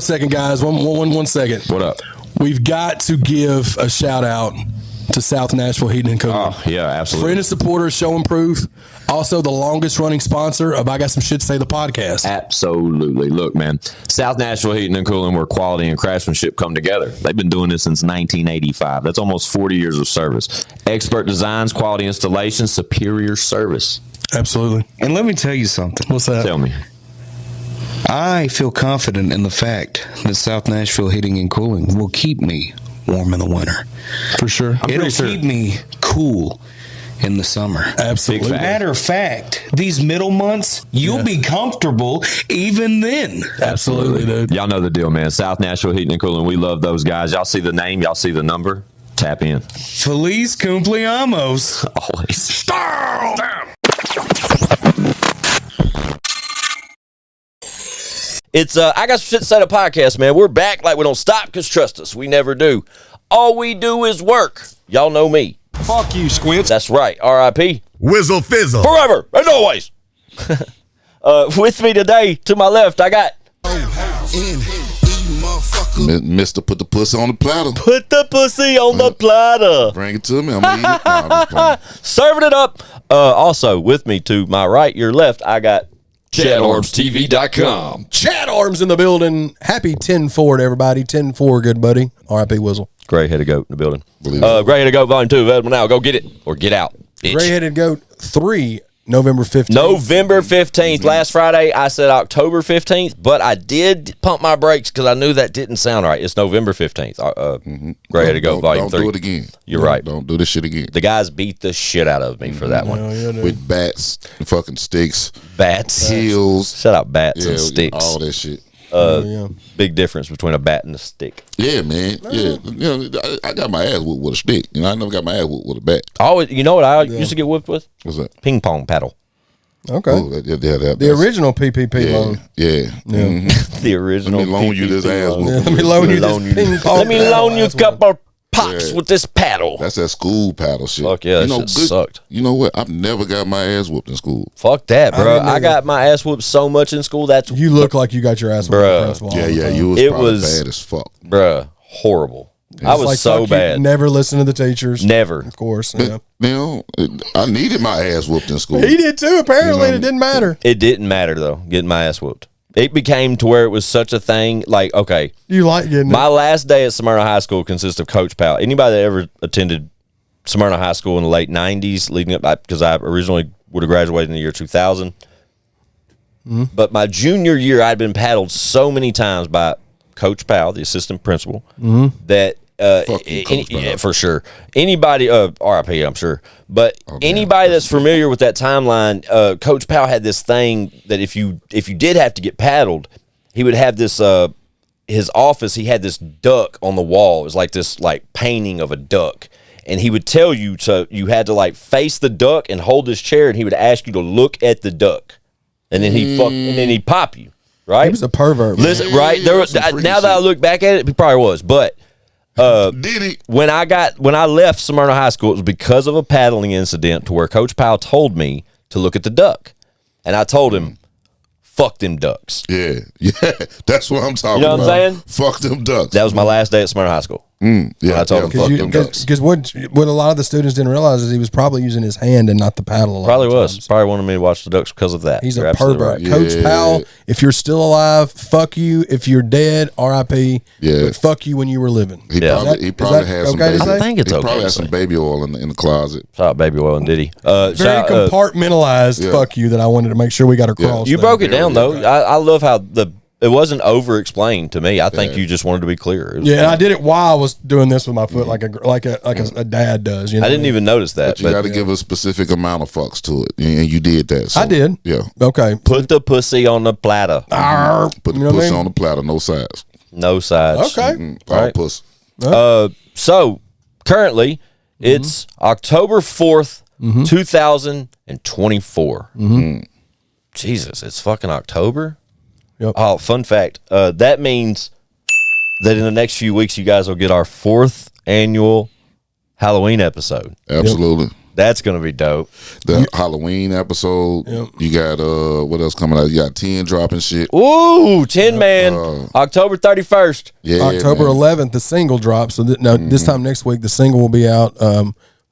a second, guys. One second. What up? We've got to give a shout out to South Nashville Heating and Cooling. Oh, yeah, absolutely. Friend and supporter, show and proof. Also, the longest running sponsor of I Got Some Shit to Say, the podcast. Absolutely. Look, man, South Nashville Heating and Cooling, where quality and craftsmanship come together. They've been doing this since 1985. That's almost 40 years of service. Expert designs, quality installations, superior service. Absolutely. And let me tell you something. What's that? Tell me. I feel confident in the fact that South Nashville Heating and Cooling will keep me warm in the winter. For sure. It'll keep me cool in the summer. Absolutely. Matter of fact, these middle months, you'll be comfortable even then. Absolutely, dude. Y'all know the deal, man. South Nashville Heating and Cooling. We love those guys. Y'all see the name. Y'all see the number. Tap in. Feliz cumpleaños. Always. It's I Got Some Shit to Say, the podcast, man. We're back like we don't stop, because trust us, we never do. All we do is work. Y'all know me. Fuck you, Squints. That's right. R.I.P. Whizzle fizzle. Forever and always. With me today, to my left, I got Mr. Put the pussy on the platter. Put the pussy on the platter. Bring it to me. I'm gonna eat it. No, I'm just playing. Serving it up. Also, with me to my right, your left, I got ChadArmsTV.com. Chad Arms in the building. Happy 10-4 to everybody. 10-4, good buddy. R.I.P. Wizzle. Gray-headed goat in the building. Believe it. Gray-headed goat volume 2 available now. Go get it or get out, bitch. Gray-headed goat 3, November 15th. November 15th. Last Friday, I said October 15th, but I did pump my brakes because I knew that didn't sound right. It's November 15th. Gray-headed goat volume 3. Don't do it again. You're right. Don't do this shit again. The guys beat the shit out of me for that one. Yeah, dude. With bats, and fucking sticks, Bats. heels, Shut up, bats and yeah, sticks. all that shit. Big difference between a bat and a stick. Yeah, man. Yeah, I got my ass whooped with a stick. I never got my ass whooped with a bat. Always, you know what I used to get whipped with? What's that? Ping pong paddle. Okay. Oh, The original PPP loan. Yeah. Mm-hmm. The original. Let me loan you this ass whooping. Let me loan you this ping pong. Let me loan you a couple of pops with this paddle. That's that school paddle shit. Fuck yeah, that shit sucked. You know what? I've never got my ass whooped in school. Fuck that, bro. didn't I got my ass whooped so much in school. That's You look like you got your ass whooped in principal. Yeah, you was It probably was- bad as fuck. bruh, horrible. I was Like, so fuck you, bad. never listen to the teachers. Never. Of course. But, Yeah. you know, I needed my ass whooped in school. He did too, apparently. You know, It didn't matter. It didn't matter though, getting my ass whooped. It became to where it was such a thing. Like, okay, You like getting my last day at Smyrna High School consists of Coach Powell. Anybody that ever attended Smyrna High School in the late 90s, leading up, because I originally would have graduated in the year 2000. But my junior year, I'd been paddled so many times by Coach Powell, the assistant principal, that Fuck you, Coach Powell. yeah, for sure. Anybody, RIP, I'm sure, but anybody that's familiar with that timeline, Coach Powell had this thing that if you did have to get paddled, he would have this. His office, he had this duck on the wall. It was like this painting of a duck. And he would tell you you had to face the duck and hold this chair, and he would ask you to look at the duck. And then he'd pop you, right? He was a pervert. Man. Listen, right? There was, some freaky now that I shit. look back at it, he probably was. But Did he? when I left Smyrna High School, it was because of a paddling incident to where Coach Powell told me to look at the duck. And I told him, fuck them ducks. Yeah. That's what I'm talking You know what about. I'm saying? Fuck them ducks. That was my last day at Smyrna High School. Yeah, I told him, fuck them ducks. Because what a lot of the students didn't realize is he was probably using his hand and not the paddle. A lot Probably of was. times. Probably wanted me to watch the ducks because of that. He's You're a absolutely pervert. right. Coach Yeah. Powell, if you're still alive, fuck you. If you're dead, RIP. Yeah. But fuck you when you were living. He Yeah. probably, he Is probably that had some okay to baby. say? I think it's he okay probably to had some say. baby oil in the closet. Shout out Baby Oil and Diddy. Very compartmentalized Yeah. fuck you that I wanted to make sure we got across. You there. broke it down though. I love how it wasn't over explained to me. I think you just wanted to be clear. It was- Yeah, and I did it while I was doing this with my foot, like a dad does. You know I didn't even notice that. But you got to give a specific amount of fucks to it, and you did that. So, I did. Yeah. Okay. put the pussy on the platter. Put the You know what I pussy mean? on the platter, no sides. No sides. Okay. All Right. puss. So currently it's October 4th, 2024. Jesus, it's fucking October. Yep. Oh, fun fact. That means that in the next few weeks, you guys will get our 4th annual Halloween episode. Absolutely. That's gonna be dope. The Halloween episode. Yep. You got what else coming out? You got 10 dropping shit. Ooh, 10 man, October 31st. Yeah, October man. 11th, the single drops. So this time next week, the single will be out.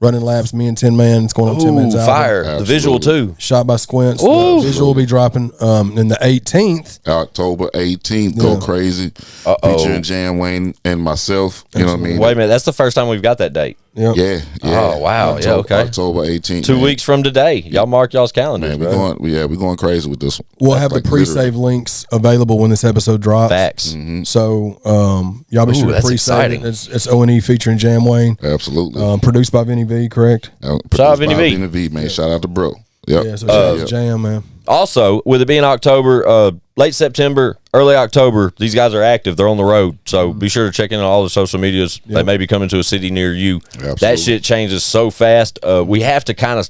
Running laps, me and 10 Man. It's going on 10 Man's Ooh, album. fire! The visual too. Shot by Squints. Ooh. The visual will be dropping. Then the 18th. October 18th, Go Crazy. Featuring Jan Wayne and myself. You know what I mean? Wait a minute, that's the first time we've got that date. Yep. Yeah. Oh, wow. Yeah, okay. October 18th. 2 man. weeks from today. Y'all mark y'all's calendars, Man, we're bro. going crazy with this one. We'll have Like the pre-save links available when this episode drops. Facts. So y'all be Ooh, sure to that's pre-save exciting. it. It's O.n.e featuring Jam Wayne. Absolutely. Produced by Vinny V, correct? Produced out by Vinny V. Vinny V, man. Shout out to bro. Yep. Yeah, so shout out to Jam, man. Also, with it being October, late September, early October, these guys are active. They're on the road. So be sure to check in on all the social medias. They may be coming to a city near you. Absolutely. That shit changes so fast. We have to kind of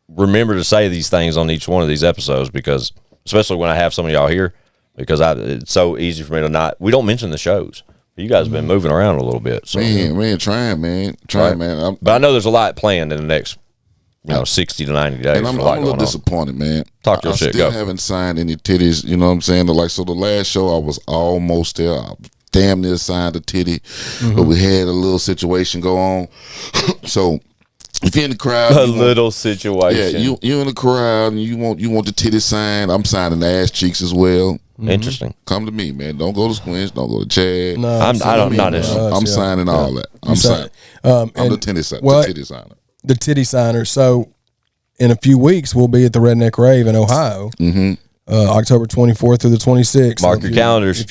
remember to say these things on each one of these episodes because, especially when I have some of y'all here, because it's so easy for me to not. We don't mention the shows. You guys have been moving around a little bit. So. Man, trying, man. But I know there's a lot planned in the next 60 to 90 days. And I'm a little disappointed, man. Talk your shit, still go. haven't signed any titties, you know what I'm saying? Like, so the last show I was almost there. I damn near signed a titty, but we had a little situation go on. So if you're in the crowd, little situation. yeah, you in the crowd and you want the titty signed. I'm signing the ass cheeks as well. Interesting. Come to me, man. Don't go to Squinch. Don't go to Chad. No, I'm not Man, interested. I'm signing all that. I'm signing. I'm the and- titty signer. well, the titty signer. the titty signer. So in a few weeks, we'll be at the Redneck Rave in Ohio, October 24th through the 26th. Mark If your you- calendars. If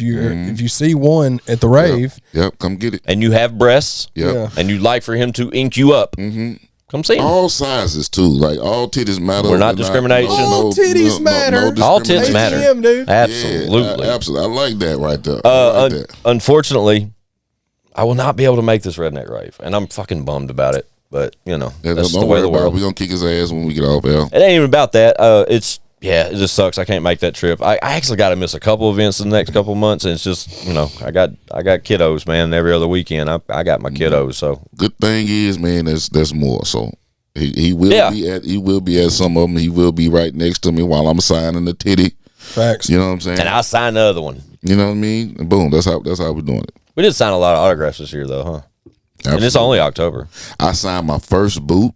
you see one at the rave, Yep, come get it. And you have breasts, Yep. Yeah. and you'd like for him to ink you up, come see him. All sizes too. Like all titties matter. We're not discrimination. All titties matter. All tits discrimination. matter. ATM, dude. Absolutely. Yeah, absolutely. I like that right there. I like that. Unfortunately, I will not be able to make this redneck rave, and I'm fucking bummed about it. But Yeah, that's the don't way worry of the about it. world. We're gonna kick his ass when we get off air. It ain't even about that. It just sucks. I can't make that trip. I actually got to miss a couple events in the next couple of months, and it's just I got kiddos, man. Every other weekend, I got my kiddos. So Good thing is, man, there's more. So he will be at some of them. He will be right next to me while I'm signing the titty. Facts. You know what I'm saying? and I signed the other one. You know what I mean? And boom, that's how we're doing it. We did sign a lot of autographs this year, though, huh? And it's Absolutely. only October. I signed my first boot.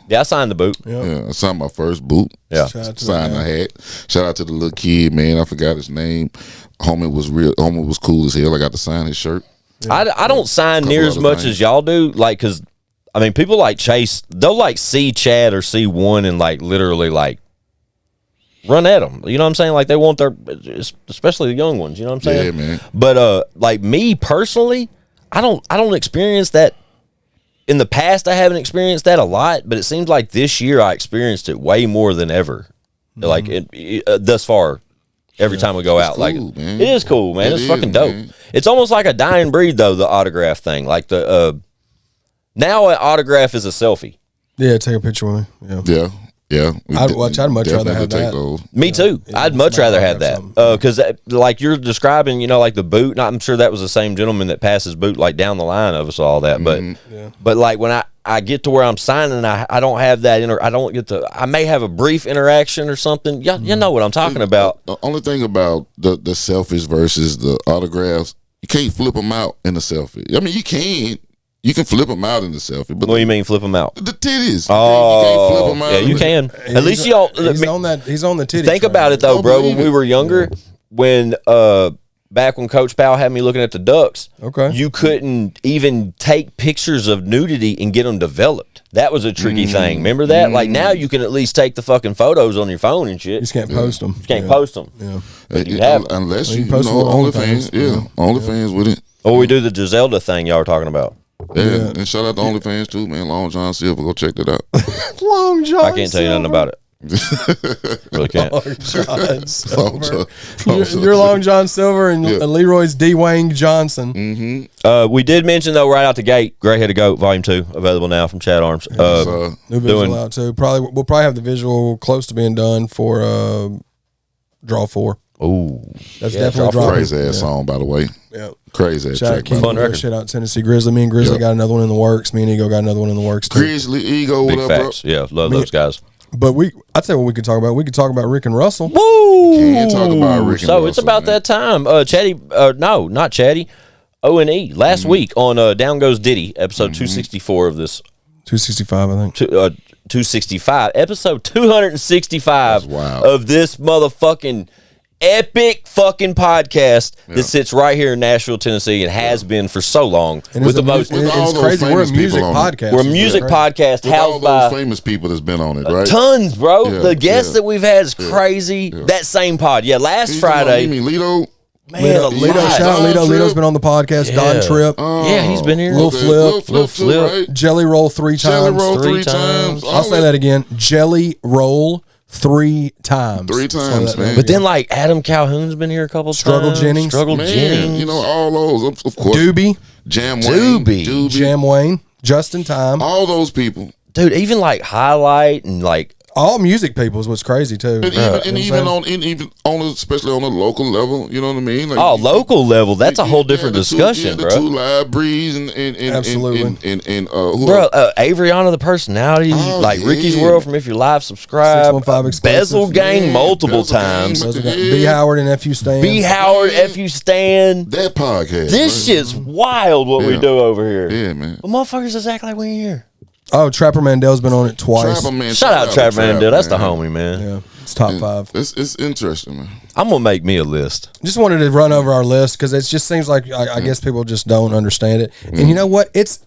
Yeah, I signed the boot. Yeah, I signed my first boot. Yeah. Shout out to Signed the a hat. Shout out to the little kid, man. I forgot his name. Homie was cool as hell. I got to sign his shirt. I don't sign near as other much things. as y'all do, like, because I mean, people like Chase, they'll like see Chad or see one and like literally like run at them. You know what I'm saying? Like they want their, especially the young ones. You know what I'm saying? Yeah, man. But like me personally, I don't experience that. In the past, I haven't experienced that a lot, but it seems like this year I experienced it way more than ever. Like thus far, every time we go out, like cool, man. it is cool, man. It It's is, fucking dope. man. It's almost like a dying breed, though. The autograph thing, like the now an autograph is a selfie. Yeah, take a picture with me. Yeah. Yeah. I'd much rather have that. those. Me too. I'd it's much not rather like have that that because, like you're describing, like the boot. And I'm sure that was the same gentleman that passed his boot like down the line of us, all that. But like when I get to where I'm signing, I don't have that. I don't get to. I may have a brief interaction or something. You know what I'm talking about. The only thing about the selfies versus the autographs, you can't flip them out in the selfie. I mean, you can. You can flip them out in the selfie, but What do you mean flip them out? the titties. Oh, you can't flip them out. yeah, you can. At least y'all. He's on the titty. Think train. about it though, Don't bro. When believe we it. were younger, when back when Coach Powell had me looking at the ducks, Okay. you couldn't even take pictures of nudity and get them developed. That was a tricky thing. Remember that? Like now, you can at least take the fucking photos on your phone and You shit. just can't post them. You can't post them. Yeah. But you have 'em. Unless Well, you you post them know on OnlyFans. OnlyFans. Yeah, OnlyFans with it. Or we do the Giselda thing y'all were talking about. Yeah, and shout out to OnlyFans too, man. Long John Silver, go check that out. Long John. I can't tell you nothing about it. Really can't. Long John Silver. Long You're Long John Silver and Leroy's D. Wayne Johnson. We did mention though right out the gate, Gray Headed Goat Volume 2 available now from Chad Arms. So, New visual doing- out too. We'll probably have the visual close to being done for Draw 4. Ooh, That's Yeah, definitely Draw 4. dropping. crazy ass song, by the way. Yeah. Crazy Shout out track. King Fun Ego, record. shout out Tennessee Grizzly. Me and Grizzly got another one in the works. Me and Ego got another one in the works too. Grizzly, Ego, what Big up, facts. Yeah, love those guys. But I'd say what we could talk about. We could talk about Rick and Russell. Woo! Can't talk about Rick and So it's Russell, about man. that time. Chatty, no, not Chatty. O.n.e. last week on Down Goes Diddy, episode 264 of this 265, I think. 265, episode 265 That's wild. of this motherfucking epic fucking podcast that sits right here in Nashville, Tennessee, and has been for so long. And With the it's most, and With all it's those crazy. We're a famous people music on it. podcast. we're a It's music crazy. podcast With all housed those by famous people that's been on it, right? tons, bro. Yeah, The guests yeah. that we've had is crazy. That same pod, last You Friday, mean Lido? man, Lido, alive. shout out Lido. Don Lido's Tripp. been on the podcast. Don Tripp. Yeah, he's been here. Lil Flip. Lil Flip. Flip, too, right? Jelly Roll 3 Jelly times. Roll Three 3 times. times. I'll say that again. Jelly Roll 3 times. 3 times, So man. But then, like, Adam Calhoun's been here a couple Struggle times. Jennings. Struggle Man, Jennings. you know, all those, of course. Doobie, Jam Wayne. Doobie. Jam Wayne, Justin Time. All those people. Dude, even, like, Highlight and, like, All music people is what's crazy too. And even on especially on a local level, you know what I mean? Like, local level, that's a whole different the discussion, the bro. two libraries and Absolutely. and who Bro, Avriana the Personality, Oh, like Ricky's yeah. World from If You're Live, subscribe. 615 exclusive. Bezel Gang Man, multiple Bezel Gang, times. what the B. hell? Howard and F.U. Stan. B. Howard, Man. F.U. Stan. That podcast. This man. shit's wild what we Yeah. do over here. Yeah, man. But motherfuckers just act like we ain't here. Oh, Trapper Mandel's been on it twice. Trapper, man, Shout out Trap Trap, Mandel. That's the man. homie, man. Yeah, it's top 5. It's interesting, man. I'm going to make me a list. Just wanted to run over our list because it just seems like I guess people just don't understand it. And you know what? It's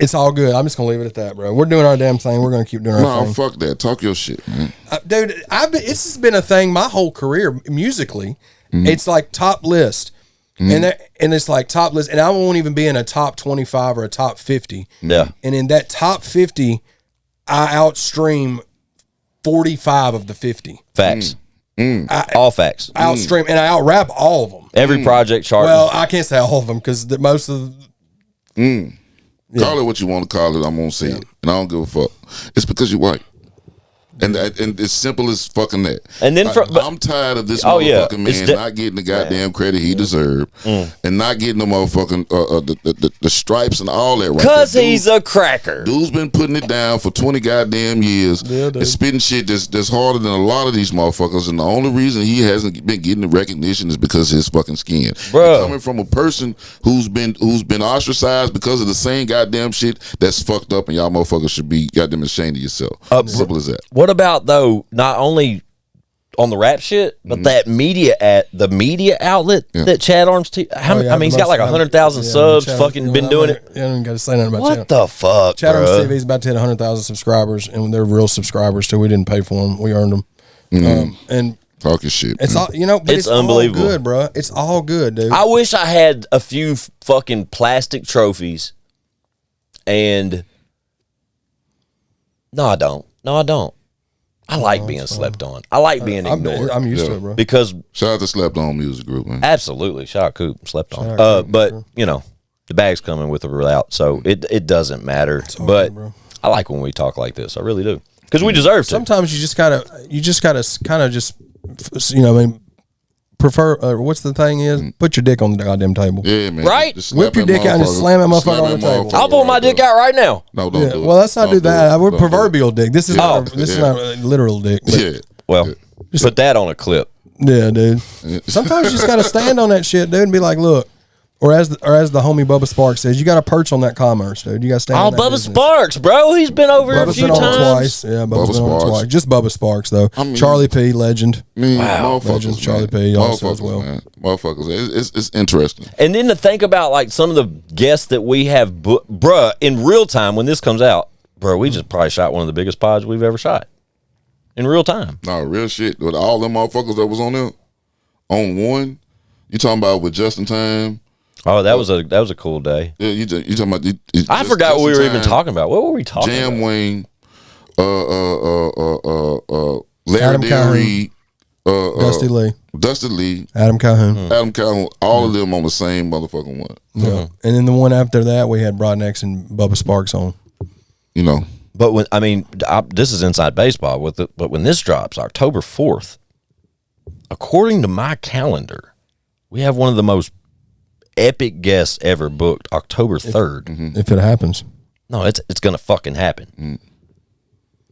it's all good. I'm just gonna leave it at that, bro. We're doing our damn thing. We're gonna keep doing our No, thing. fuck that. Talk your shit, man. Dude, it's just been a thing my whole career musically. It's like top list. And it's like top list, and I won't even be in a top 25 or a top 50. Yeah. And in that top 50, I outstream 45 of the 50. Facts. All facts. I outstream, and I outrap all of them. Every project chart. Well, I can't say all of them because most of Call it what you want to call it. I'm gonna say it, and I don't give a fuck. It's because you're white. And it's simple as fucking that. And then I'm tired of this Oh, yeah. motherfucking It's man not getting the goddamn credit he deserved, and not getting the motherfucking the stripes and all that. Right? because That dude- he's a cracker. Dude's been putting it down for 20 goddamn years. Yeah, dude. And spitting shit that's harder than a lot of these motherfuckers. And the only reason he hasn't been getting the recognition is because of his fucking skin. Bro. And coming from a person who's been ostracized because of the same goddamn shit that's fucked up, and y'all motherfuckers should be goddamn ashamed of yourself. Simple as that. What about, though, not only on the rap shit, but that media outlet that Chad Arms, he's got like 100,000 subs, fucking been doing it. Yeah, I don't got to say nothing about What Chad. the fuck, Chad Arms bro? TV is about to hit 100,000 subscribers, and they're real subscribers too. We didn't pay for them; we earned them. And Talking shit. it's all but It's unbelievable. all good, bro. It's all good, dude. I wish I had a few fucking plastic trophies, and no, I don't. I like being slept on. I like being ignored I'm used to it, bro. because Shout out to Slept On Music Group, man. absolutely, shout out Coop, slept on. Shout out Coop, But sure. you know, the bag's coming with or without, so it doesn't matter. all But good, bro. I like when we talk like this. I really do because we deserve to. Sometimes you just gotta kind of just prefer. What's the thing is? Put your dick on the goddamn table. Yeah, man. Right? Just Whip slap your that dick out and just motherfucker- slam that motherfucker slam on the that table. motherfucker I'll pull my right dick there. out right now. No, don't Yeah, do it. well, let's not Don't do that. I would Don't do it. proverbial dick. This is Oh, this is not a literal dick. But Yeah. Well, put that on a clip. yeah, dude. Sometimes you just gotta stand on that shit, dude, and be like, look. Or as the homie Bubba Sparks says, you got to perch on that commerce, dude. You got to stand. Oh, on that Bubba business. Sparks, bro. He's been over here a Bubba's few been on it times. twice. Yeah, Bubba's been on it Sparks. twice. Just Bubba Sparks though. I mean- Charlie P, legend. Motherfuckers, Legends, man. Charlie P. also as Motherfuckers, well. man. Motherfuckers. It's interesting. And then to think about like some of the guests that we have, bruh, in real time when this comes out, bro, we just probably shot one of the biggest pods we've ever shot in real time. No, real shit. With all them motherfuckers that was on there, on one, you talking about with Justin Time. Oh, that was a cool day. Yeah, you talking about. I forgot what we were even talking about. What were we talking Jam about? Wayne, Larry Adam Derry, Dusty Lee, Adam Calhoun. Calhoun, all of them on the same motherfucking one. Yeah. And then the one after that, we had Broadnex and Bubba Sparks on. You know, But this is inside baseball. But when this drops, October 4th, according to my calendar, We have one of the most epic guests ever booked October 3rd. If it happens. No, it's gonna fucking happen.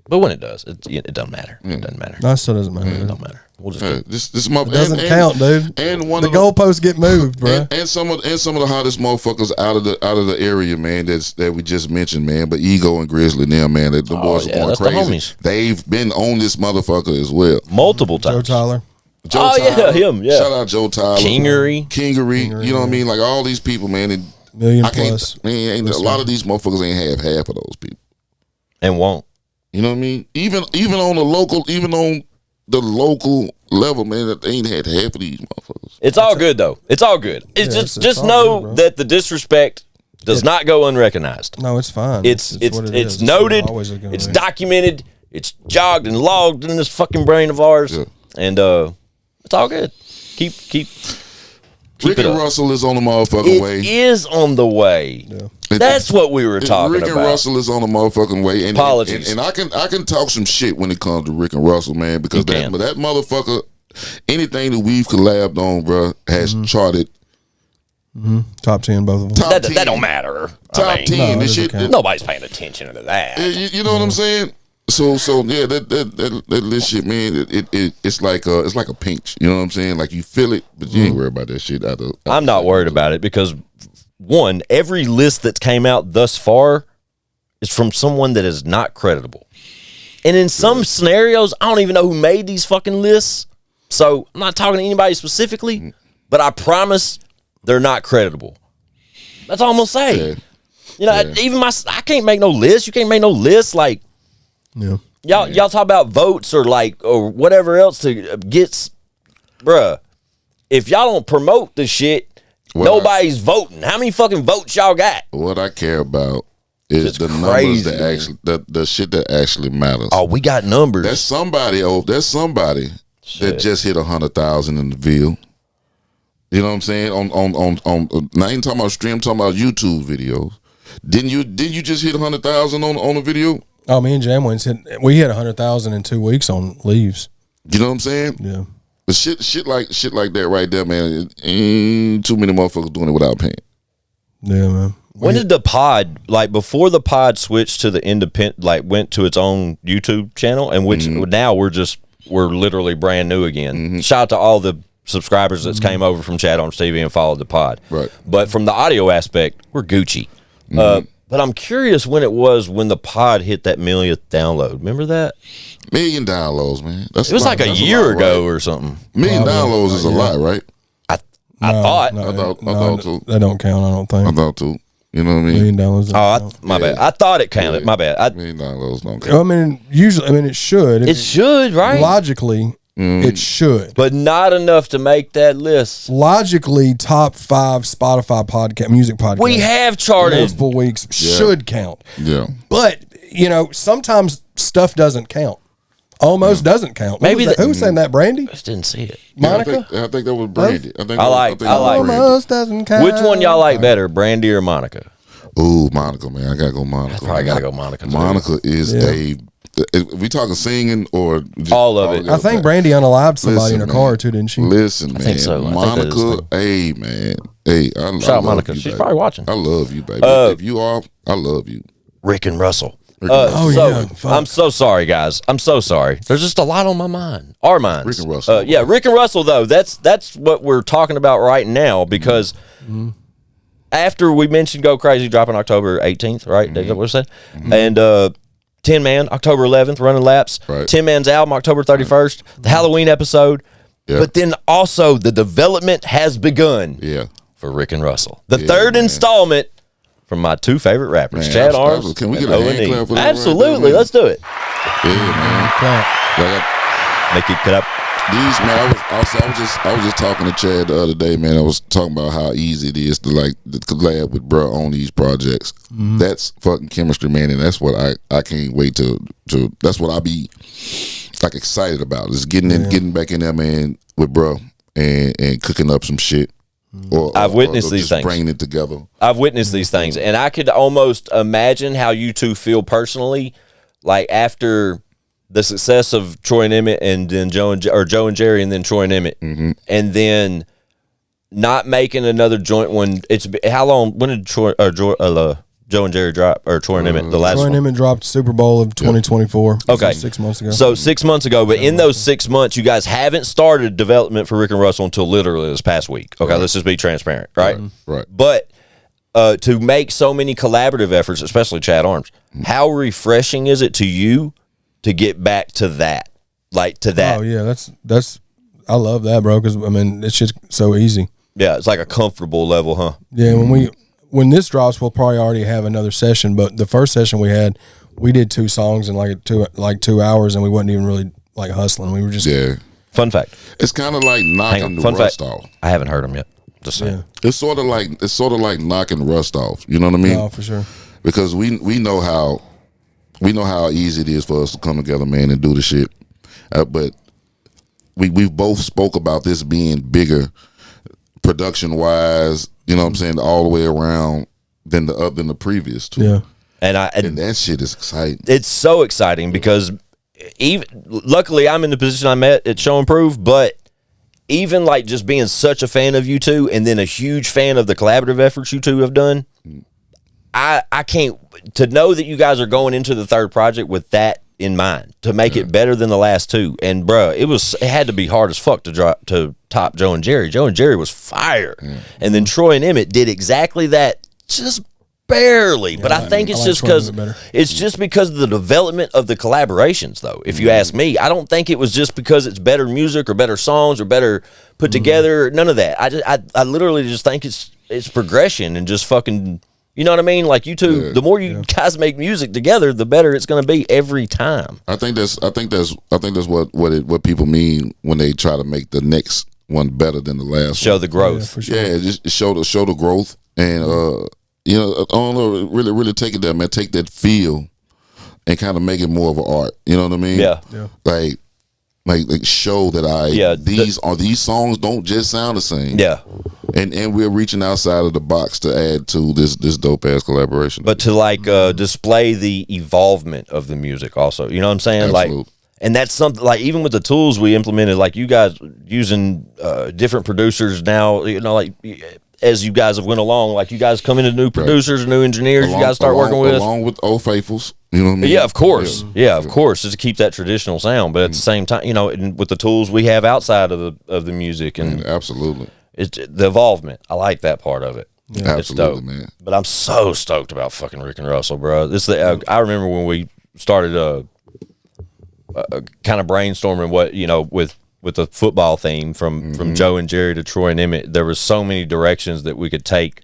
But when it does, it doesn't matter. It doesn't matter. No, it still doesn't matter. It don't matter. We'll just Hey, this my, It doesn't count, dude. And one the of the goalposts get moved, bro. and some of the hottest motherfuckers out of the area, man. That we just mentioned, man. But Ego and Grizzly, and them, man. The boys are going that's crazy. the homies. They've been on this motherfucker as well. multiple Joe times. Tyler. Joe Yeah, him. Yeah. Shout out Joe Tyler. Kingery. You know what I mean? Like all these people, man. And Million I can't. plus. Man, a lot of these motherfuckers ain't have half of those people. And won't. You know what I mean? Even on the local level, man, that they ain't had half of these motherfuckers. It's all good though. It's all good. It's just all know good, bro. that the disrespect does not go unrecognized. No, it's fine. It's what it is. it's noted. always gonna It's be. documented. It's jogged and logged in this fucking brain of ours, Yeah. and it's all good. Keep Rick it and up. Russell is on the motherfucking way. It is on the way. That's what we were talking Rick about. and Russell is on the motherfucking way. And, Apologies. And I can talk some shit when it comes to Rick and Russell, man, because You can. that motherfucker, anything that we've collabed on, bro, has charted Top 10, both of them. top 10. That don't matter. Top 10. No, This it shit. doesn't Nobody's paying attention to that. You know what I'm saying? So yeah, that shit, man. It's like a pinch. You know what I'm saying? Like you feel it, but you ain't worried about that shit. I'm not worried about it because one, every list that's came out thus far is from someone that is not creditable. And in some scenarios, I don't even know who made these fucking lists. So I'm not talking to anybody specifically, but I promise they're not creditable. That's all I'm gonna say. Yeah. You know, even I can't make no list. You can't make no list. Like Yeah. y'all talk about votes or whatever else to get, bruh. If y'all don't promote the shit, nobody's voting. How many fucking votes y'all got? What I care about is It's the numbers crazy, that man. actually the shit that actually matters. Oh, we got numbers. There's somebody that just hit 100,000 in the Ville. You know what I'm saying? On now I ain't talking about stream, I'm talking about YouTube videos. Didn't you just hit 100,000 on a video? Oh, me and Jamwins we hit 100,000 in 2 weeks on leaves. You know what I'm saying? Yeah. But shit like that right there, man. Ain't too many motherfuckers doing it without paying. Yeah, man. When did the pod, before the pod switched to the independent, went to its own YouTube channel, and which now we're literally brand new again. Shout out to all the subscribers that's came over from Chad Arms TV and followed the pod. Right. But from the audio aspect, we're Gucci. But I'm curious when it was when the pod hit that millionth download. Remember that? Million downloads, man. It was like a year ago or something. Million downloads is a lot, right? I thought. I thought too. That don't count, I don't think. I thought too. You know what I mean? Million dollars. My bad. I thought it counted. My bad. Million downloads don't I count. mean, usually, it should. It should, right? Logically, it should. But not enough to make that list. Logically, top 5 Spotify music podcast. We have charted. multiple weeks should count. Yeah. But, sometimes stuff doesn't count. Almost doesn't count. Maybe who was saying that, Brandy? Just didn't see it. Monica? I think that was Brandy. I I like that was Brandy. Almost doesn't count. Which one y'all like better, Brandy or Monica? Ooh, Monica, man. I gotta go Monica. Probably gotta go Monica. too. Monica is we talking singing or just All of it. I think Brandy unalived somebody in Listen, her car man. or two, didn't she? Listen, man. think so. I think that is Monica, hey, man. Hey, I Shout out love Monica. you, She's baby. probably watching. I love you, baby. If you are, I love you. Rick and Russell. Oh, yeah. Fuck. I'm so sorry, guys. I'm so sorry. There's just a lot on my mind. Our minds. Rick and Russell. Yeah, Rick and Russell, though. That's what we're talking about right now because after we mentioned Go Crazy dropping October 18th, right? That's what we said. And 10 Man, October 11th, running laps. Right. 10 Man's album, October 31st. The Halloween episode. Yeah. But then also the development has begun Yeah. for Rick and Russell. The third installment from my two favorite rappers, Man, Chad absolutely. Arms Can we and get a hand O.n.E. clap for that right Absolutely. there, man? Let's do it. Yeah, man. Like Make it cut up. these, man, I was just talking to Chad the other day, man. I was talking about how easy it is to collab with bruh on these projects. That's fucking chemistry, man, and that's what I can't wait to that's what I be excited about is getting back in there, man, with bruh and cooking up some shit. I've witnessed these just things. bringing it together. I've witnessed these things, and I could almost imagine how you two feel personally, like after the success of Troy and Emmett, and then Joe and Jerry, and then Troy and Emmett, and then not making another joint one. It's how long? When did Joe and Jerry drop, or Troy and Emmett, the last Troy one? and Emmett dropped Super Bowl of 2024. Okay. 6 months ago. So 6 months ago, but in those 6 months, you guys haven't started development for Rick and Russell until literally this past week. Okay, let's just be transparent, right? Right. But to make so many collaborative efforts, especially Chad Arms, how refreshing is it to you to get back to that? Like to that? Oh yeah, that's I love that, bro. Because I mean, it's just so easy. Yeah, it's like a comfortable level, huh? Yeah, when this drops, we'll probably already have another session. But the first session we did 2 songs in like 2 hours, and we wasn't even really like hustling. We were just Fun fact. It's kind of like knocking the Fun rust fact. off. I haven't heard them yet. Just saying. It's sort of like knocking rust off. You know what I mean? No, for sure. Because we know how easy it is for us to come together, man, and do the shit. But we both spoke about this being bigger, production wise. You know what I'm saying? All the way around than the previous two. Yeah. And that shit is exciting. It's so exciting because luckily I'm in the position I'm at Show and Prove, but even like just being such a fan of you two and then a huge fan of the collaborative efforts you two have done, I can't, to know that you guys are going into the third project with that in mind to make it better than the last 2. And bruh, it had to be hard as fuck to top Joe and Jerry. Joe and Jerry was fire. And then Troy and Emmett did exactly that, just barely. But I think it's just because it's just because of the development of the collaborations, though. If you ask me, I don't think it was just because it's better music or better songs or better put together. None of that. I literally just think it's progression and just fucking. You know what I mean? Like you two, the more you guys make music together, the better it's going to be every time. I think that's what people mean when they try to make the next one better than the last. Show the growth. Yeah, for sure. Yeah, just show the growth, and you know, I don't know, really take it there, man. Take that feel and kind of make it more of an art. You know what I mean? Yeah. Like show that these songs don't just sound the same. Yeah. And we're reaching outside of the box to add to this dope ass collaboration. But to display the evolvement of the music also. You know what I'm saying? Absolutely. Like, and that's something like even with the tools we implemented, like you guys using different producers now, you know, like as you guys have went along, like you guys come into new producers, new engineers, you guys start working with along with Old Faithfuls. You know what I mean? Yeah, of course. Yeah, of course, just to keep that traditional sound. But at the same time, you know, with the tools we have outside of the music and absolutely, it's the evolvement. I like that part of it. Yeah, it's dope, man. But I'm so stoked about fucking Rick and Russell, bro. I remember when we started kind of brainstorming what, you know, with the football theme from Joe and Jerry to Troy and Emmett. There was so many directions that we could take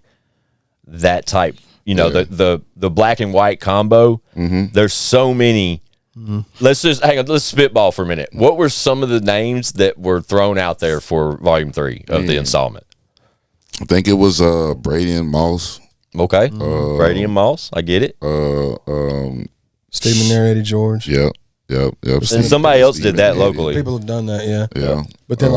that type. You know, the black and white combo. There's so many. Let's just hang on. Let's spitball for a minute. What were some of the names that were thrown out there for Volume 3 of the installment? I think it was Brady and Moss. Okay, Brady and Moss. I get it. Stephen narrated George. Yep. And somebody else did that locally. People have done that, yeah. But then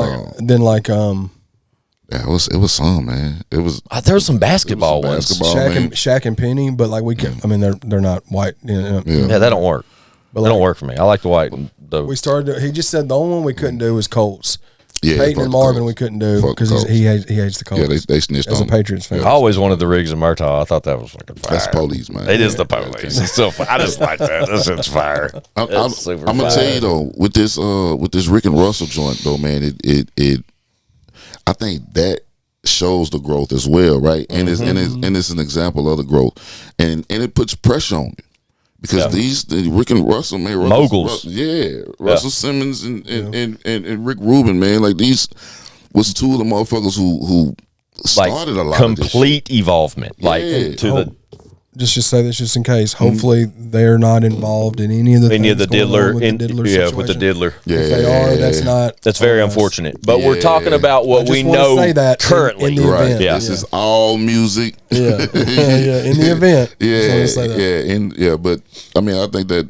yeah, it was some, man. It was there was some basketball ones. Shaq and Penny, but like we can. I mean, they're not white. You know? Yeah, that don't work. But that don't work for me. I like the white. We started. He just said the only one we couldn't do was Colts. Yeah, Peyton and Marvin we couldn't do because he hates the Colts. Yeah, they snitched as on a Patriots fan. I always wanted the Riggs and Murtaugh. I thought that was fucking fire. That's police, man. It is the police. It's still fire. I just like that. That shit's fire. I'm gonna tell you though, with this Rick and Russell joint though, man, it I think that shows the growth as well, right? And it's an example of the growth, and it puts pressure on you. Because the Rick and Russell, man, moguls, Russell Simmons and Rick Rubin, man, like these was two of the motherfuckers who started a lot complete of this evolvement, Just say this just in case. Hopefully, they're not involved in any of the diddler, with the diddler. Yeah, if they are, that's very unfortunate. But we're talking about what we know currently. In the event. Yeah, this is all music. Yeah, in the event. But I mean, I think that.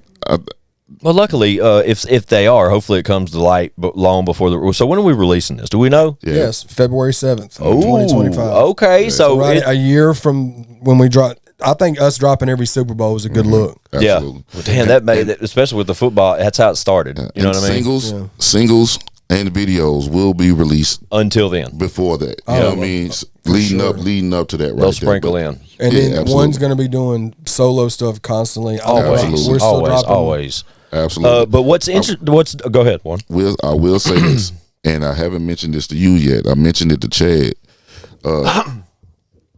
Well, luckily, if they are, hopefully it comes to light long before the. So when are we releasing this? Do we know? Yeah. Yes, February 7th, 2025. Okay, so a year from when we drop. I think us dropping every Super Bowl is a good look. Absolutely. Yeah, well, damn, that made it, especially with the football. That's how it started. You know what I mean? Singles. and the videos will be released until then. before that. You know what I mean? Leading up to that, right? They'll sprinkle in. And then one's going to be doing solo stuff constantly. Absolutely. We're still dropping. Always. Absolutely. But what's interesting? Go ahead, Warren. I will say this, and I haven't mentioned this to you yet. I mentioned it to Chad.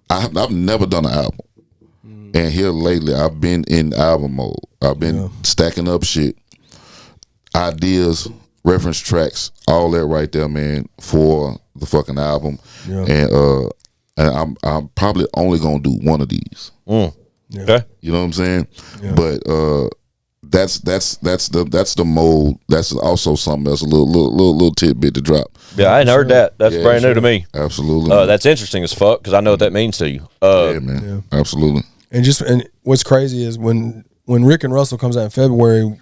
I've never done an album, and here lately I've been in album mode. I've been stacking up shit, ideas, reference tracks, all that right there, man, for the fucking album. And I'm probably only gonna do one of these. Okay. You know what I'm saying? But that's the mode. That's also something else, a little tidbit to drop. Yeah, I hadn't heard that. That's brand new to me. Absolutely. That's interesting as fuck because I know what that means to you. Yeah, man. Absolutely. And what's crazy is when Rick and Russell comes out in February,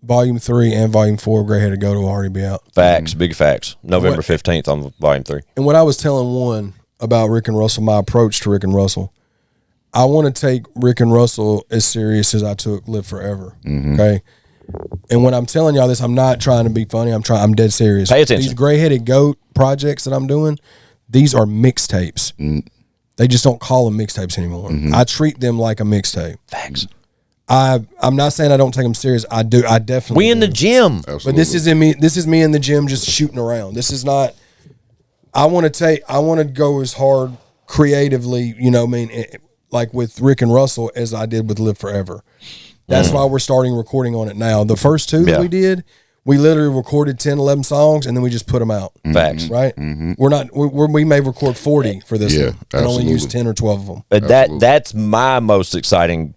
Volume 3 and Volume 4, Grey Headed Goat will already be out. Facts, big facts. November 15th on Volume 3. And what I was telling one about Rick and Russell, my approach to Rick and Russell, I want to take Rick and Russell as serious as I took Live Forever. Okay. And when I'm telling y'all this, I'm not trying to be funny. I'm dead serious. Pay attention. These Grey Headed Goat projects that I'm doing, these are mixtapes. They just don't call them mixtapes anymore. I treat them like a mixtape. Facts. I'm not saying I don't take them serious. I do. I definitely. We in the gym. Absolutely. But this isn't me. This is me in the gym just shooting around. This is not. I want to go as hard creatively. You know what I mean? Like with Rick and Russell as I did with Live Forever. That's why we're starting recording on it now. The first two that we did, we literally recorded 10, 11 songs and then we just put them out. Facts. Right? We may record 40 for this one and only use 10 or 12 of them. But that's my most exciting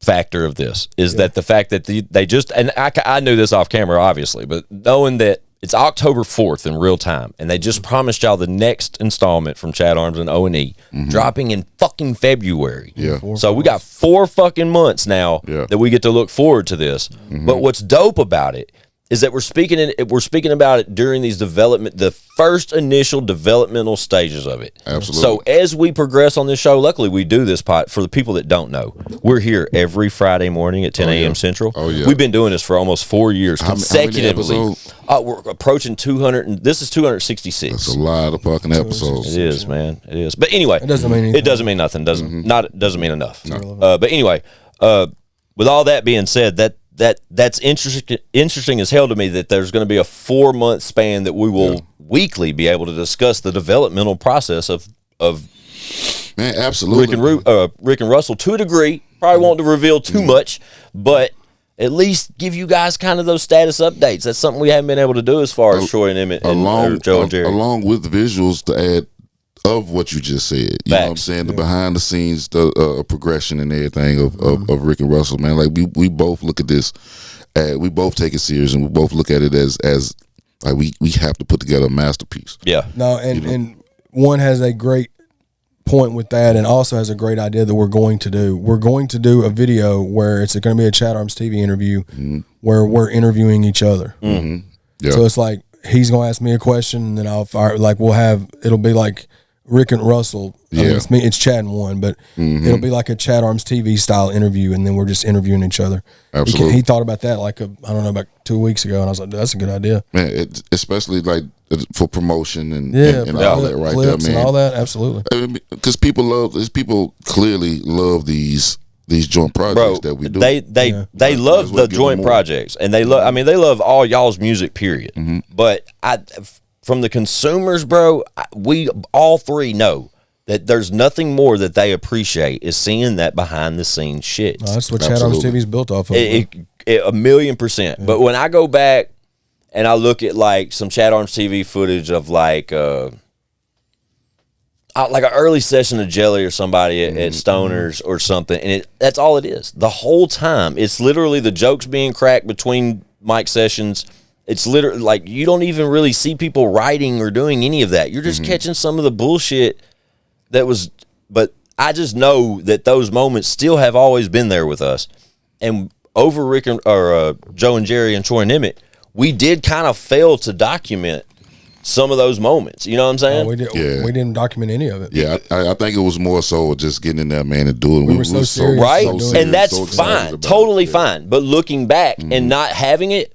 factor of this is that the fact that they just, and I knew this off camera obviously, but knowing that it's October 4th in real time and they just promised y'all the next installment from Chad Arms and O.n.e. dropping in fucking February. So we got 4 fucking months now that we get to look forward to this. But what's dope about it is that we're speaking about it during these the first initial developmental stages of it. Absolutely. So as we progress on this show, luckily we do this pot for the people that don't know. We're here every Friday morning at 10 a.m. Central. Oh yeah. We've been doing this for almost 4 years consecutively. How many we're approaching 200, and this is 266. That's a lot of fucking episodes. It is, man. It is. But anyway, It doesn't mean anything. It doesn't mean nothing. Doesn't mean enough. But anyway, with all that being said, that's interesting as hell to me that there's going to be a 4-month span that we will weekly be able to discuss the developmental process of Man, absolutely. Rick and Russell to a degree. Probably won't reveal too much, but at least give you guys kind of those status updates. That's something we haven't been able to do as far as Troy and Emmett and Joe and Jerry. Along with visuals to add of what you just said. You know what I'm saying? The behind the scenes, the progression and everything of Rick and Russell, man. Like we both look at this, we both take it serious and we both look at it as like we have to put together a masterpiece. Yeah. No, and one has a great point with that and also has a great idea that we're going to do. We're going to do a video where it's going to be a Chat Arms TV interview where we're interviewing each other. Yeah. So it's like he's going to ask me a question and then I'll fire, like it'll be like Rick and Russell. I mean, it's Chad and one, but it'll be like a Chat Arms TV style interview and then we're just interviewing each other. Absolutely. He thought about that like about 2 weeks ago and I was like, that's a good idea. Man, especially like for promotion and all that right there, man. And all that, absolutely. Because people clearly love these joint projects that we do. They love the joint projects and they love all y'all's music, period. But from the consumers, bro, we all three know that there's nothing more that they appreciate is seeing that behind the scenes shit. That's what Chat Arms TV is built off of. 1,000,000%. Yeah. But when I go back and I look at like some Chat Arms TV footage of like an early session of Jelly or somebody at Stoners or something, and that's all it is. The whole time, it's literally the jokes being cracked between mic sessions. It's literally like you don't even really see people writing or doing any of that. You're just catching some of the bullshit that was. But I just know that those moments still have always been there with us. And over Rick or Joe and Jerry and Troy and Emmett, we did kind of fail to document some of those moments. You know what I'm saying? We didn't document any of it. Yeah, I think it was more so just getting in there, man, and doing. We were so serious, right? so and that's so fine, totally fine. But looking back and not having it,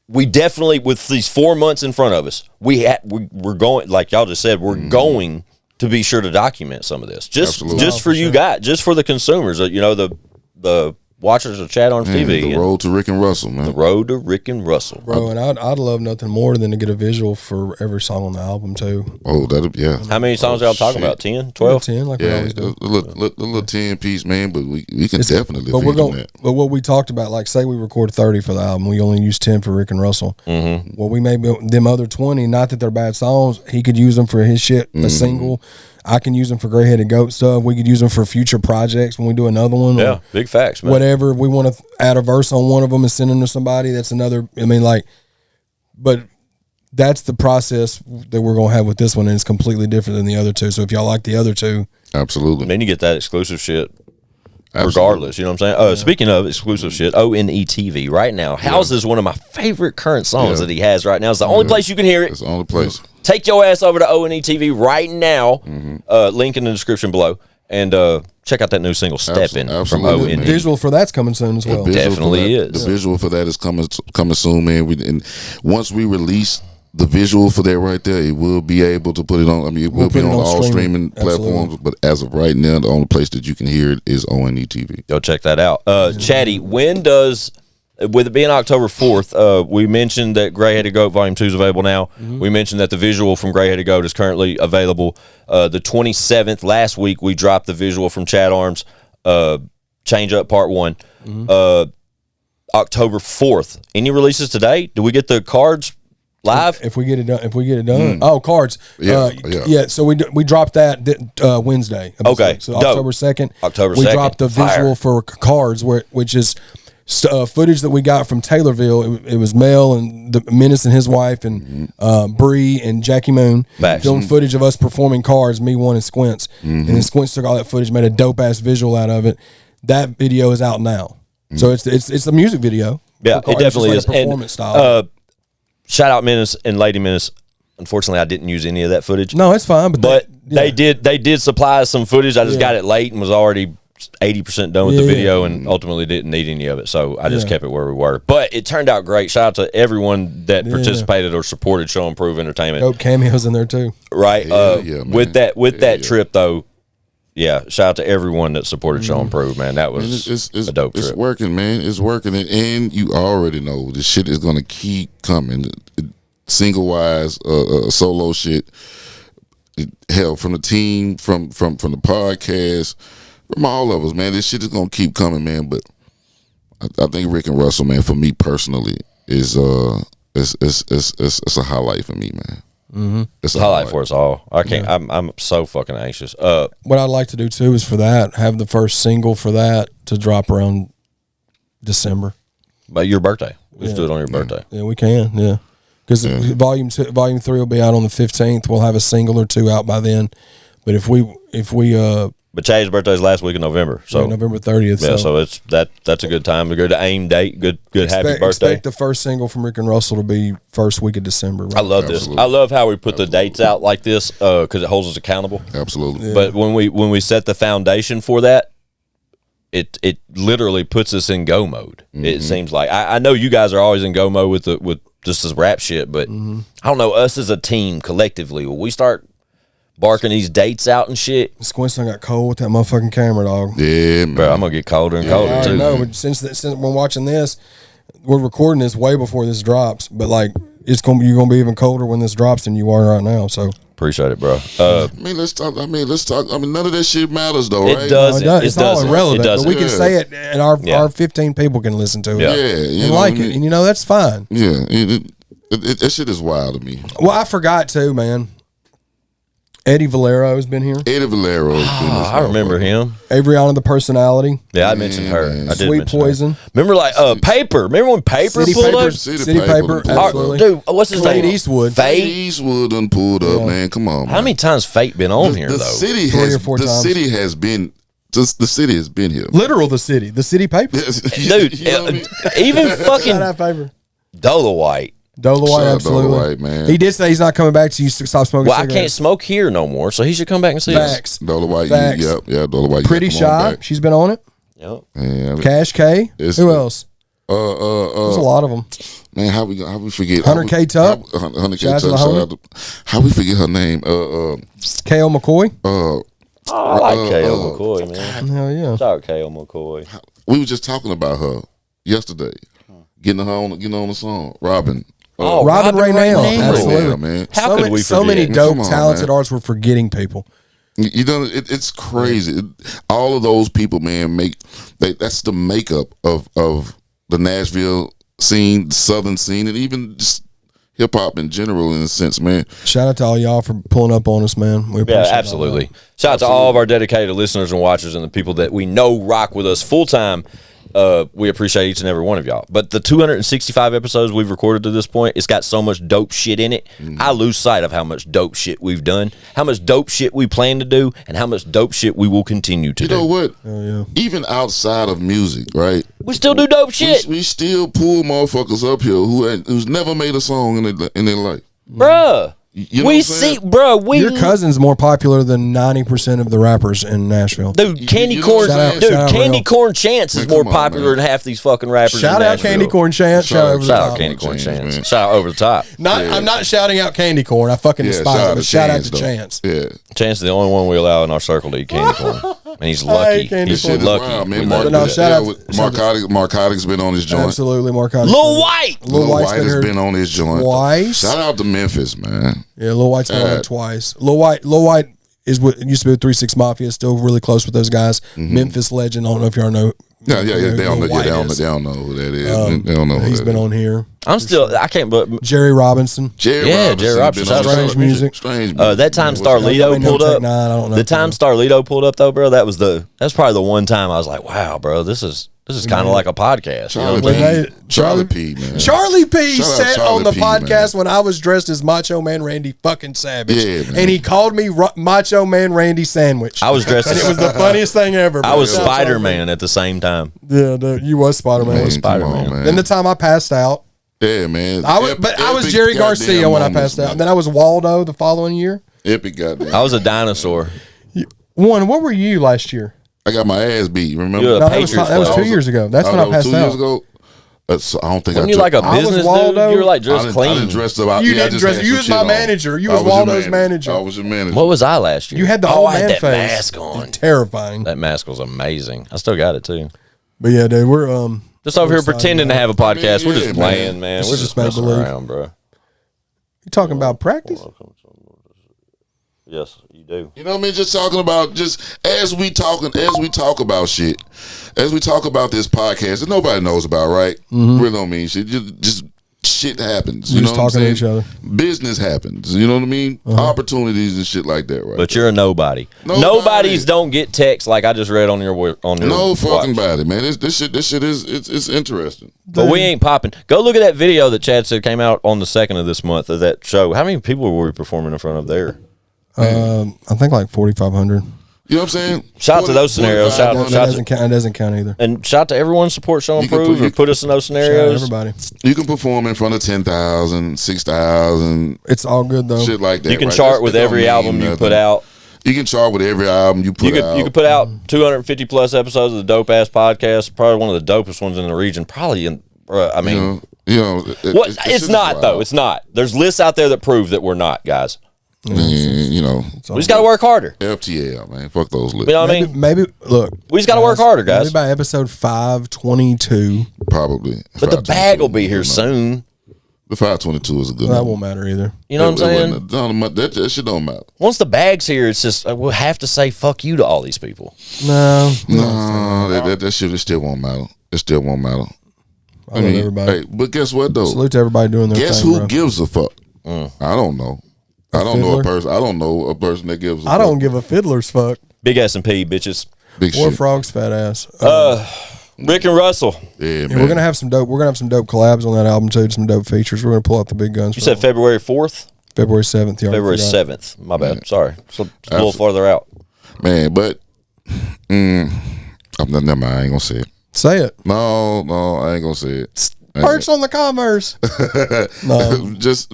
we definitely, with these 4 months in front of us, we're going, like y'all just said, we're going to be sure to document some of this, just for you guys, just for the consumers, the watchers of Chad Arms TV. The road to Rick and Russell, man. The road to Rick and Russell, bro. And I'd love nothing more than to get a visual for every song on the album too. Oh, yeah. How many songs y'all talking about? 10, 12? 10, like we always do. A little 10 piece, man. But we can definitely. But we're going. But what we talked about, like, say we record 30 for the album, we only use 10 for Rick and Russell. Mm-hmm. Well, we may be them other 20. Not that they're bad songs. He could use them for his shit, a single. I can use them for Gray-Headed Goat stuff. We could use them for future projects when we do another one. Yeah, big facts, man. Whatever. If we want to add a verse on one of them and send them to somebody, that's another. I mean, like, but that's the process that we're going to have with this one, and it's completely different than the other two. So if y'all like the other two. Absolutely. Then you get that exclusive shit. Regardless, you know what I'm saying? Speaking of exclusive shit, o.n.e TV right now houses one of my favorite current songs that he has right now. It's the only place you can hear it. It's the only place. Take your ass over to o.n.e TV right now. Link in the description below. And check out that new single, Steppin' from o.n.e. Visual for that's coming soon as well. Definitely is. The visual for that is coming soon, man. And once we release the visual for that right there, it will be able to put it on. I mean, it will be on all streaming platforms. But as of right now, the only place that you can hear it is o.n.e TV. Go check that out. Chatty, when does, with it being October 4th, we mentioned that Gray-Headed Goat Volume 2 is available now. We mentioned that the visual from Gray-Headed Goat is currently available. The 27th, last week, we dropped the visual from Chad Arms, Change Up Part 1. October 4th. Any releases today? Do we get the cards live? If we get it done. Oh, cards. Yeah. So we dropped that Wednesday. Okay. So October 2nd. October 2nd. We dropped the visual for cards, which is footage that we got from Taylorville. It was Mel and the Menace and his wife and Bree and Jackie Moon filmed footage of us performing cards. Me, One, and Squints. And then Squints took all that footage, made a dope ass visual out of it. That video is out now. So it's a music video. Yeah, it definitely is. Performance style. Shout out Menace and Lady Menace. Unfortunately, I didn't use any of that footage. No, it's fine. But they did supply us some footage. I just got it late and was already 80% done with the video, and ultimately didn't need any of it. So I just kept it where we were. But it turned out great. Shout out to everyone that participated or supported Show and Prove Entertainment. Dope cameos in there too. Right. With that trip though. Yeah, shout out to everyone that supported Show and Prove, man. That was a dope trip. It's working, man. It's working. And you already know this shit is going to keep coming. Single-wise, solo shit. Hell, from the team, from the podcast, from all of us, man. This shit is going to keep coming, man. But I think Rick and Russell, man, for me personally, is it's a highlight for me, man. It's a highlight for us all. I can't. I'm so fucking anxious. What I'd like to do too is for that, have the first single for that to drop around December. By your birthday, let's do it on your birthday. Yeah, we can. Yeah, because volume 3 will be out on the 15th. We'll have a single or two out by then. But if we But Chad's birthday is last week in November, so November 30th. Yeah, so that's a good time to go to AIM date. Good happy birthday. Expect the first single from Rick and Russell to be first week of December. Right? I love this. I love how we put the dates out like this because it holds us accountable. Absolutely. Yeah. But when we set the foundation for that, it literally puts us in go mode. It seems like I know you guys are always in go mode with just this rap shit, but I don't know, us as a team collectively, will we start barking these dates out and shit? Squints got cold with that motherfucking camera, dog. Yeah, man. Bro, I'm gonna get colder and colder too. No, but since we're watching this, we're recording this way before this drops. But like, you're gonna be even colder when this drops than you are right now. So appreciate it, bro. Let's talk. I mean, none of that shit matters though, right? It doesn't. No, it's all irrelevant. It doesn't. But we can say it, and our 15 people can listen to it. Yeah, and like it, and that's fine. Yeah, that shit is wild to me. Well, I forgot too, man. Eddie Valero has been here. Eddie Valero. I remember him. Adriana the Personality. Yeah, I mentioned her. Man. I did Sweet mention Poison. Her. Remember Paper? Remember when Paper pulled up? City Paper. Absolutely. Dude, what's his Fate name? Eastwood. Fate Eastwood done pulled up, man. Come on. How many times Fate been on here though? The city 3 has. or 4 The times. city has been. Just the city has been here. Literal the city paper. Dude, You know what I mean? even Shout fucking out paper. Dolowite. Dolowite, Shout out absolutely. Dolowite, man. He did say he's not coming back to you to stop smoking Well, I cigarettes. can't smoke here no more, so he should come back and see us. Facts. Dolowite, Facts. Dolowite. Pretty Shy. She's been on it. Yep. Yeah, Cash K. It's Who the- else? There's a lot of them. Man, how we forget 100K Tuck? 100K Shout out to the Tuck. Shout homie. out to, how we forget her name? K.O. McCoy? I like K.O. McCoy, man. Hell yeah. Shout out K.O. McCoy. We were just talking about her yesterday, getting on the song. Robin. Robin Raynell. Raynell. Absolutely. Yeah, man. How could we So forget? many dope, Come on, talented man. artists we're forgetting people. You know, it's crazy. All of those people, man, that's the makeup of the Nashville scene, the Southern scene, and even just hip hop in general, in a sense, man. Shout out to all y'all for pulling up on us, man. We appreciate Yeah, absolutely. Shout out to all of our dedicated listeners and watchers and the people that we know rock with us full time. We appreciate each and every one of y'all. But the 265 episodes we've recorded to this point, it's got so much dope shit in it. I lose sight of how much dope shit we've done, how much dope shit we plan to do, and how much dope shit we will continue to do. You know what? yeah. Even outside of music, right? We still do dope shit. We still pull motherfuckers up here who's never made a song in their life. Bruh. You know We what I'm saying? see, bro. Your cousin's more popular than 90% of the rappers in Nashville. Dude, Candy you know Corn, what I'm saying? dude, Shout out Candy Real. Corn Chance is Man, more come on, popular man. than half these fucking rappers. Shout in out Nashville. Candy Corn Chance. Shout out over the Shout out top. Candy Corn Chance, Chance. man. Shout out over the top. I'm not shouting out Candy Corn. I fucking despise it. But shout out to though. Chance. Yeah. Chance is the only one we allow in our circle to eat candy corn, and he's lucky. Candy He's This shit is lucky. wild, man. We Mark, love No, it. shout out to- Marcotic's been on his joint. Absolutely, Mark. Lil White. Lil White's White has here been on his joint twice. Shout out to Memphis, man. Yeah, Lil White's been on it twice. Lil White is what used to be with 3-6 Mafia. Still really close with those guys. Memphis legend. I don't know if y'all know. Yeah. They don't know. Lil White is. They don't know who that is. They don't know. Who He's that been is. on here. I can't. But Jerry Robinson. Jerry Yeah, Robinson. Jerry Robinson. been on Strange the- music. Strange music. that time What's Starlito Maybe pulled no Tech up. Nine, I don't know. The time Starlito pulled up though, bro. That's probably the one time I was like, wow, bro, this is kind of like a podcast. You know what I'm saying? Charlie P, man. Charlie P Shout out said Charlie on the P, podcast man. when I was dressed as Macho Man Randy fucking Savage. Yeah, man. And he called me Macho Man Randy Sandwich. I was dressed and it was as the funniest thing ever. I bro. was Shout out Spider Charlie Man at the same time. P. Yeah, dude, you was Spider Man. Man, come Spider-Man. on, man. Then the time I passed out, Yeah, man. I was Epic Jerry Garcia goddamn when I moments, passed out. man. And then I was Waldo the following year. Epic goddamn. I was a dinosaur. What were you last year? I got my ass beat. Remember? You were a No, that was, Patriots that was player. 2 years ago. That's when I that was passed 2 years out. ago. So I don't think Weren't I you like a I was business dude? Waldo. You were like I dressed didn't clean. dress up. You I didn't just dress. had You some was shit my on. manager. You I was your Waldo's manager. I was your manager. What was I last year? You had the oh, whole I had man that face. mask on. Terrifying. That mask was amazing. I still got it too. But yeah, dude, we're Just over here excited pretending to about have a podcast. We're yeah, just man. playing, man. This We're is just just messing make-believe. around, bro. You talking about practice? Yes, you do. You know what I mean? Just talking about as we talk about shit, as we talk about this podcast that nobody knows about, right? Really don't mean shit. Just shit happens. You We're know just what I'm talking to saying? each other. Business happens. You know what I mean? Opportunities and shit like that, right? But you're a nobody. Nobody. Nobodies don't get texts like I just read on your no fucking watch. body, man. This shit is it's interesting. But we ain't popping. Go look at that video that Chad said came out on the 2nd of this month of that show. How many people were we performing in front of there? I think like 4,500. You know what I'm saying? Shout out to those scenarios. Shout That doesn't count. It doesn't count either. And shout out to everyone support Show You can Improve put- and put us in those Shout out scenarios. everybody. You can perform in front of 10,000, 6,000, It's all good though. shit like that. You can right? chart That with don't every mean album you nothing. put out. You can chart with every album you put out. You could put out 250 plus episodes of the Dope Ass Podcast. Probably one of the dopest ones in the region. Probably in. I mean, what? It's not though. It's not. There's lists out there that prove that we're not, guys. You know, We just got to work harder. FTL, man. Fuck those lists. You know what I mean? Maybe look. We just got to work harder, guys. Maybe by episode 522, Probably. But the bag will be here soon. The 522 is a good that number. won't matter either. You know what I'm saying? That shit don't matter. Once the bag's here, it's just we'll have to say fuck you to all these people. No, No, that shit it still won't matter. It still won't matter. I love everybody. Hey, but guess what though? Salute to everybody doing their Guess thing, who bro. gives a fuck? I don't know. I don't know a person. I don't know a person that gives a fuck. I don't give a fiddler's fuck. Big S&P, bitches. Big War shit. Frog's fat ass. Rick and Russell. Yeah, Yeah, man. we're gonna have some dope. We're gonna have some dope collabs on that album too. Some dope features. We're gonna pull out the big guns. You said February 4th? February 7th. February 7th. My bad. Sorry. So it's a little farther out. Man, but never mind. I ain't gonna say it. Say it. No, I ain't gonna say it. Perks on the Converse. No. Just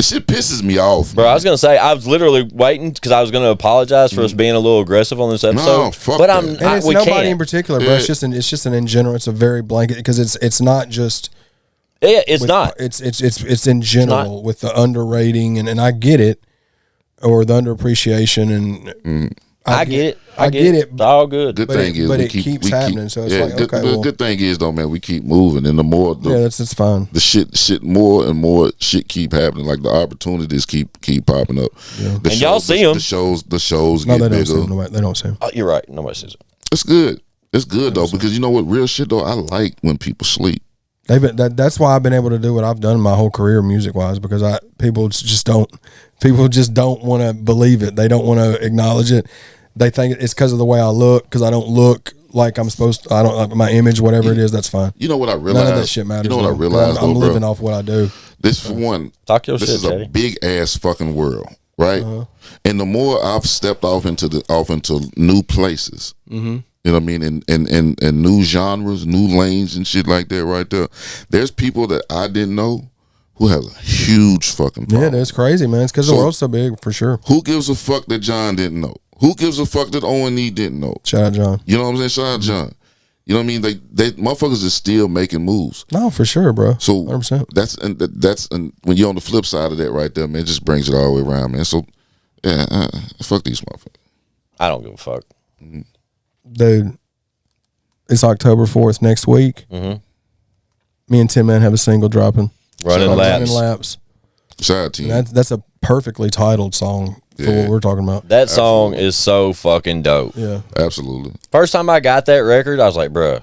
shit pisses me off, Bro, man. I was gonna say I was literally waiting because I was gonna apologize for us being a little aggressive on this episode. No, fuck but that. I'm. And And it's we nobody can't. in particular, bro. Yeah. It's just an in general. It's a very blanket because it's not just. Yeah, it's not. It's in general with the underrating and I get it, or the underappreciation and I get it. I get it. It's all good. Good But thing it- is but we it keeps happening, so it's like, good, okay, good, well- good thing is though, man, we keep moving, and the more Yeah, that's fine. the shit more and more shit keep happening. Like the opportunities keep popping up. Yeah. And y'all see 'em. The shows No, get they don't see bigger. them. Nobody, they don't see them. Oh, you're right. Nobody says it. It's good. It's good though, because you know what, real shit though, I like when people sleep. That's why I've been able to do what I've done my whole career music wise, because people just don't want to believe it. They don't want to acknowledge it. They think it's because of the way I look, because I don't look like I'm supposed to. I don't like my image, whatever it is. That's fine. You know what I realized? None of that shit matters. You know what I though, realized? 'cause I'm though, living bro? off what I do. This for one. Talk your This shit, is a Teddy. big ass fucking world, right? And the more I've stepped off into new places, you know what I mean, and new genres, new lanes and shit like that, right there. There's people that I didn't know who have a huge fucking problem. Yeah, that's crazy, man. It's because the So- world's so big, for sure. Who gives a fuck that John didn't know? Who gives a fuck that O.n.e didn't know? Shout out, John. You know what I'm saying? Shout out John. You know what I mean? They motherfuckers is still making moves. No, for sure, bro. So 100%. that's when you're on the flip side of that right there, man, it just brings it all the way around, man. So yeah, fuck these motherfuckers. I don't give a fuck. Dude, it's October 4th next week. Me and Tim Man have a single dropping. Running Called laps. Running Laps. Shout out to you. And that's a perfectly titled song for what we're talking about. That song is so fucking dope. Yeah. Absolutely. First time I got that record, I was like, bruh,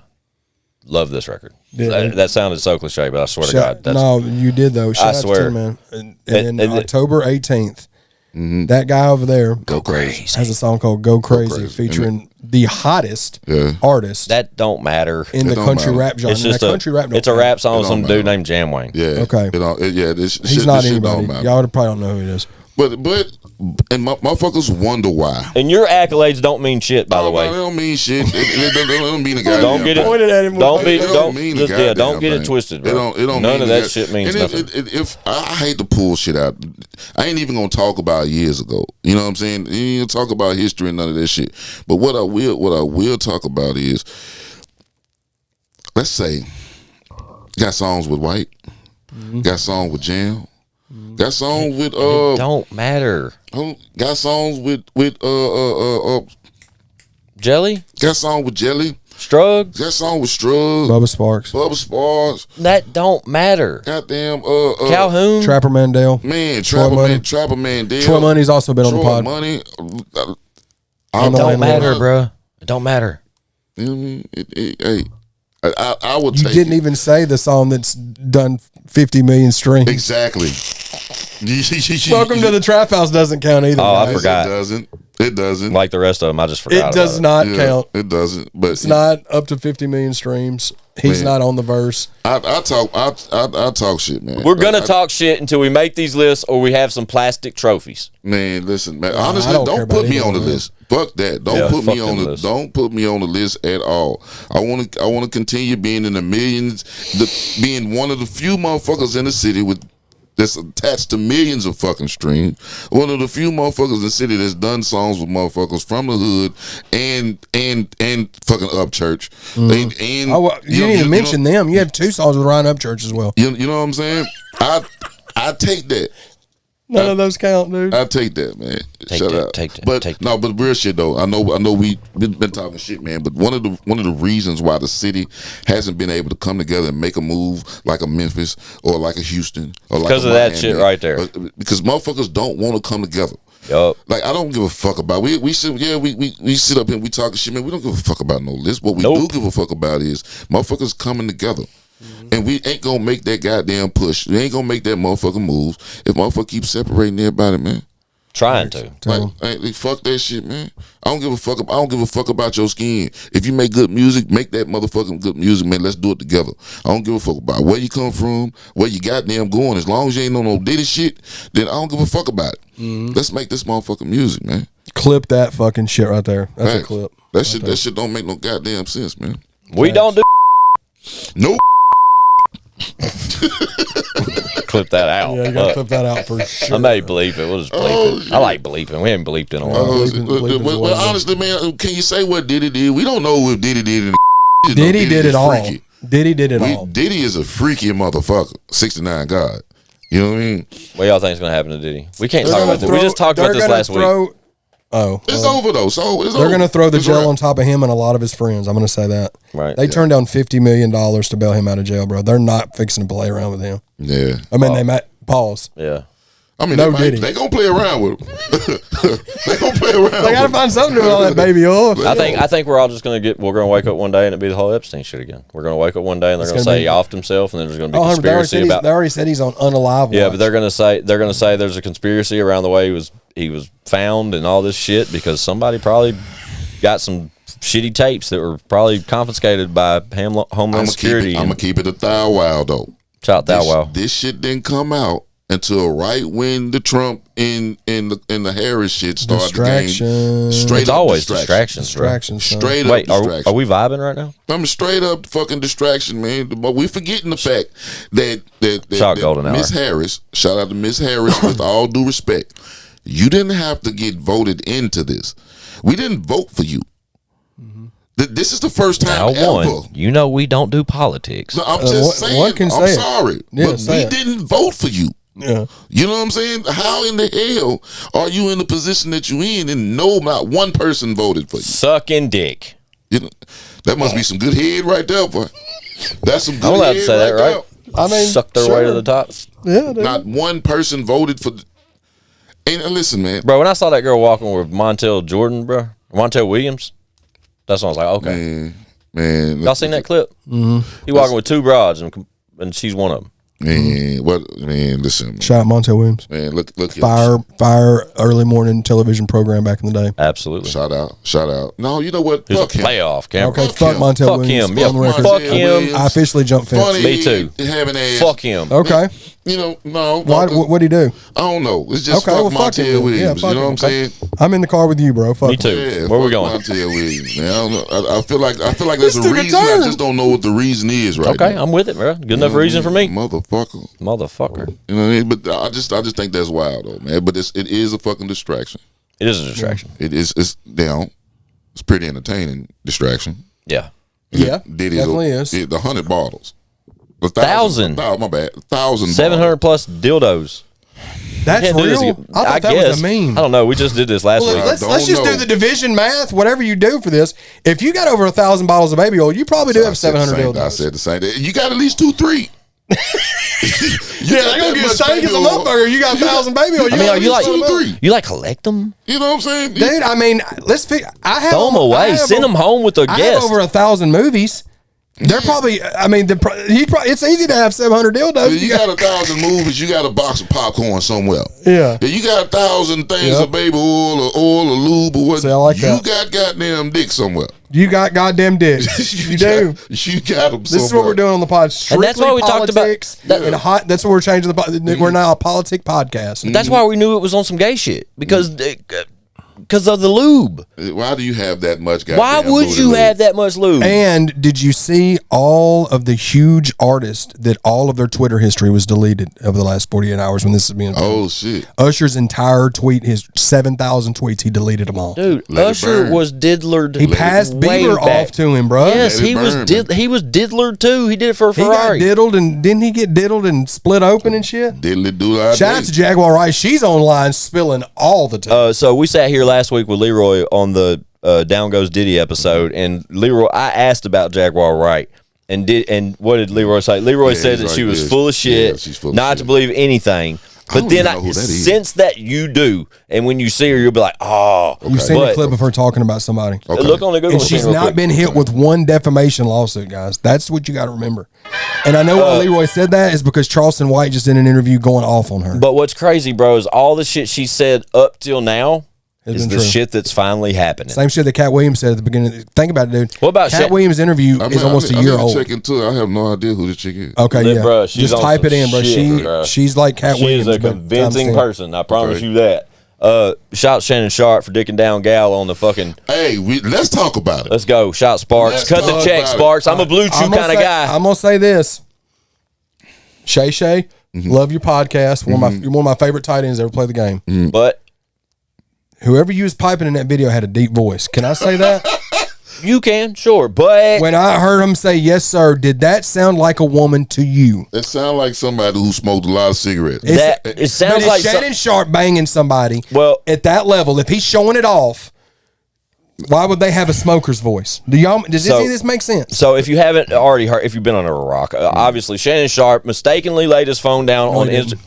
love this record. Yeah. That sounded so cliche, but I swear to God, that's No, you did though. Shout out swear. to Tim Man. And then And- October 18th, that guy over there Go crazy. has a song called Go Crazy, Crazy. featuring the hottest Yeah. artist that don't matter. in the don't country matter. rap genre. It's just That country rap don't it's a count. rap song It with some don't dude matter. named Jam Wang. Yeah. Okay. This He's shit, not this shit don't anybody. matter. Y'all probably don't know who he is. But and motherfuckers wonder why. And your accolades don't mean shit, by the They way. don't mean shit. It don't mean a goddamn Don't get it. thing. Pointed at him. Don't be. It Don't mean a just yeah. Don't goddamn get it thing. twisted, bro. It don't None mean of a that shit means and nothing. If I hate to pull shit out, I ain't even gonna talk about years ago. You know what I'm saying? You ain't gonna talk about history and none of that shit. But what I will talk about is, let's say, got songs with White, got songs with Jam, got songs with It don't matter. got songs with Jelly, got songs with Jelly, Strugs, got songs with Strug, Bubba Sparks, Bubba Sparks, that don't matter. goddamn Calhoun, Trapper Mandel. man, Troy Money. Trapper Man, Dale, Troy Money's also been on the Troy pod. Money. On the don't landlord. matter, bro. It don't matter. You know what I mean? Hey, I would You take didn't it. even say the song that's done 50 million streams. Exactly. Welcome to the Trap House doesn't count either. Oh, I guys. forgot. It doesn't. Like the rest of them, I just forgot. It does about not Yeah, count. It doesn't. But It's not up to 50 million streams. He's Man. not on the verse. I talk shit, man. We're gonna Like, talk shit until we make these lists or we have some plastic trophies. Man, listen, man. Honestly, I don't care don't about put me any on the of that. list. Fuck that. Don't Yeah, put fuck me on them the lists. don't put me on the list at all. I want to continue being in the millions, being one of the few motherfuckers in the city that's attached to millions of fucking streams. One of the few motherfuckers in the city that's done songs with motherfuckers from the hood and fucking Upchurch. And You didn't even mention them. You had 2 songs with Ryan Upchurch as well. You know what I'm saying? I take that. None of those count, dude. I take that, man. Shut up. take that, But take that. no, but real shit though. I know we've been talking shit, man. But one of the reasons why the city hasn't been able to come together and make a move like a Memphis or like a Houston or like Because a of that Miami, shit right there. Because motherfuckers don't want to come together. Yup. Like I don't give a fuck about we sit up here and we talking shit, man. We don't give a fuck about no list. What we Nope. do give a fuck about is motherfuckers coming together. And we ain't gonna make that goddamn push. We ain't gonna make that motherfucking move if motherfucker keep separating everybody, man. Trying to. Like, fuck that shit, man. I don't give a fuck. I don't give a fuck about your skin. If you make good music, make that motherfucking good music, man. Let's do it together. I don't give a fuck about where you come from, where you goddamn going. As long as you ain't on no Diddy shit, then I don't give a fuck about it. Let's make this motherfucking music, man. Clip that fucking shit right there. That's a Facts. clip. That shit don't make no goddamn sense, man. We don't do. Nope. Clip that out. Yeah, you gotta clip that out for sure. I may bleep it. We'll just bleep it. I like bleeping. We haven't bleeped in a while. Well, honestly, man, can you say what Diddy did? We don't know if Diddy did it. Diddy did it all. Diddy did it all. Diddy is a freaky motherfucker. 69 God. You know what I mean? What y'all think is going to happen to Diddy? We can't talk about this. We just talked about this last week. It's over though. So they're going to throw the jail on top of him and a lot of his friends. I'm going to say that. Right. They turned down $50 million to bail him out of jail, bro. They're not fixing to play around with him. Yeah. I mean, they might pause. Yeah. I mean, No they Diddy. gonna play around with him. They gonna play around. They got to find something to do with all that baby oil. I think we're all just going to we're going to wake up one day and it'll be the whole Epstein shit again. We're going to wake up one day and they're going to say he offed himself and then there's going to be conspiracy about. They already said he's on unalive. Yeah, but they're going to say there's a conspiracy around the way he was found and all this shit because somebody probably got some shitty tapes that were probably confiscated by Homeland Security. I'm gonna keep it a thou wow though. Shout thou wow. This shit didn't come out until right when the Trump and the Harris shit started. Distraction. Straight It's up always distraction. Distractions. Straight Wait, up distraction. are we vibing right now? I'm straight up fucking distraction, man. But we forgetting the fact that Golden Hour. Miss Harris, shout out to Miss Harris, with all due respect, you didn't have to get voted into this. We didn't vote for you. This is the first time ever. You know we don't do politics. No, I'm just saying. one can I'm say it. sorry, Yeah, but we say it. didn't vote for you. Yeah. You know what I'm saying? How in the hell are you in the position that you in and no, not one person voted for you? Sucking dick. You know, that must be some good head right there, boy. That's some good I'm allowed head to say that, right? I mean, Suck their way to the top. Yeah, dude. Not one person voted for. And listen, man. Bro, when I saw that girl walking with Montel Jordan, bro, Montel Williams, that's when I was like, okay. Man. Y'all seen that clip? Mm-hmm. He walking with two broads, and she's one of them. Man, listen. Shout out Montel Williams. Man, look. Fire early morning television program back in the day. Absolutely. Shout out. No, you know what? He's Fuck a him. playoff, Cameron. Okay, fuck him. Montel Fuck Williams. him. Yeah, On the record. fuck him. I officially jumped fence. Funny, Me too. Having ass. Fuck him. Okay. You know, no. What'd he do? I don't know. It's just Okay, fuck well, fuck him Montel then. Williams. Yeah, You fuck know what I'm him. saying? I'm in the car with you, bro. Fuck Me him. too. Yeah, Where we fuck going? Montel Williams, man. I don't know. I feel like there's a took a reason. I turn. just don't know what the reason is right Okay, now. I'm with it, bro. Good enough reason for me. Motherfucker. Motherfucker. You know what I mean? But I just think that's wild though, man. But it is a fucking distraction. It is a distraction. It's down. It's pretty entertaining distraction. Yeah. Yeah, Diddy's definitely is. the 100 bottles. 1,000. My bad. 1,000. 700 plus dildos. That's Can't do this real. again. I thought that was a meme. I don't know. We just did this last Well, week. let's just know. do the division math. Whatever you do for this, if you got over 1,000 bottles of baby oil, you probably do have 700 dildos. I said the same thing. You got at least 2, 3. Yeah, they're gonna get stank as a motherfucker. You got 1,000 baby oil. I mean, are you like 2, 3. you like collect them? You know what I'm saying? Dude, I mean, let's figure. I have Throw them I away. have Send them home with a I have guest. over 1,000 movies. They're probably. I mean, it's easy to have 700 dildos. You got 1,000 movies. You got a box of popcorn somewhere. Yeah. You got 1,000 things Yep. of baby oil or lube or what. See, I like you that. got goddamn dick somewhere. You got goddamn dicks. You do. You got them. This is what we're doing on the pod. Strictly that's why we talked about- politics and hot. That's what we're changing the pod. We're now a politic podcast. That's why we knew it was on some gay shit because of the lube. Why do you have that much? Why goddamn would booty you lube? have that much lube? And did you see all of the huge artists that all of their Twitter history was deleted over the last 48 hours when this is being? Oh shit! Usher's entire tweet, his 7,000 tweets, he deleted them all. Dude, Let it Usher burn. was diddlered. He passed way Bieber back. off to him, bro. Yes, Let it he was burn, he was diddlered too. He did it for a He got Ferrari. diddled, and didn't he get diddled and split open and shit? Diddly do I Shout out to Jaguar Rice. She's online spilling all the time. So we sat here last week with Leroy on the Down Goes Diddy episode, and Leroy, I asked about Jaguar Wright, and what did Leroy say? Leroy said that he's she like was this. full of shit, Yeah, she's full of not shit. to believe anything. I But don't then even know who that is. since that you do, and when you see her, you'll be like, oh. You've seen a But clip of her talking about somebody. Okay. look on the Google And she's machine real not quick. been hit with one defamation lawsuit, guys. That's what you got to remember. And I know why Leroy said that is because Charleston White just did an interview going off on her. But what's crazy, bro, is all the shit she said up till now It's is been the true. shit that's finally happening. Same shit that Cat Williams said at the beginning. Think about it, dude. What about Cat Sha- Williams' interview is almost a year old. Check into it. I have no idea who this chick is. Okay, But, yeah. bruh, she's just on type some it in, bro. shit, She's like Cat She Williams. is a but convincing times 10. person. I promise Okay. you that. Shout Shannon Sharp for dicking down Gal on the fucking. Hey, let's talk about it. Let's go. Shout Sparks. Let's Cut the talk check, about it. Sparks. I'm a blue chew I'm gonna kind of say- guy. I'm gonna say this. Shay, love your podcast. You're one of my favorite tight ends ever play the game. But Whoever you was piping in that video had a deep voice. Can I say that? you can, sure, but When I heard him say yes, sir, did that sound like a woman to you? It sounds like somebody who smoked a lot of cigarettes. it sounds But like is Shannon Sharp banging somebody Well- at that level, if he's showing it off, why would they have a smoker's voice? Does this make sense? So if you haven't already heard, if you've been on a rock, obviously Shannon Sharp mistakenly laid his phone down on Instagram.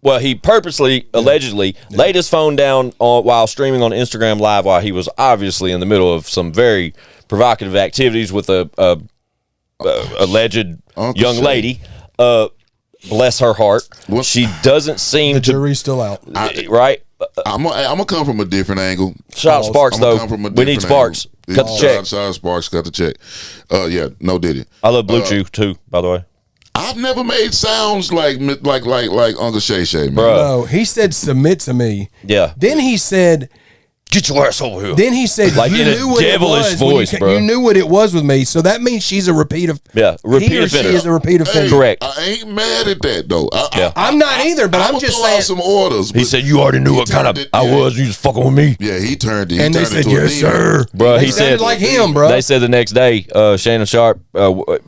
Well, he purposely, allegedly, laid his phone down while streaming on Instagram Live while he was obviously in the middle of some very provocative activities with a alleged Uncle young Shay. lady. Bless her heart. What? She doesn't seem The to jury's still out. right. I'm gonna come from a different angle. Shout out Sparks I'ma though. come from a We need different Sparks. angle. Cut the check. Shout out Sparks. Cut the check. Yeah, no Diddy. I love Blue Chew too. By the way, I've never made sounds like Uncle Shay Shay, man. Bruh. No, he said submit to me. yeah. Then he said, Get your ass over here. Then he said, Like you in a knew what it devilish was when voice, you, bro. you knew what it was with me, so that means she's a repeat of. Yeah, repeat he or offender. she is a repeat offender. Correct. I ain't mad at that though. Yeah. I'm not either, but I'm I'ma just throw out saying. some orders. He but said you already knew he what kind of turned it- I yeah. was. You just fucking with me. Yeah, he turned it. He And they turned said, it to a yes, demon. sir. Bro, They he sounded said like him, bro. They said the next day, Shannon Sharp,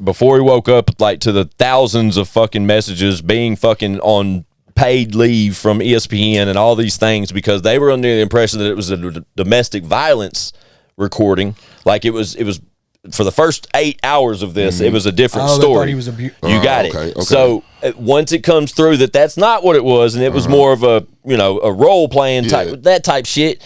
before he woke up, like to the thousands of fucking messages being fucking on paid leave from ESPN and all these things because they were under the impression that it was a domestic violence recording. Like it was for the first 8 hours of this, it was a different Oh, they thought story. he was You got okay, it. okay. So once it comes through that's not what it was, and it was more of a a role playing type type shit.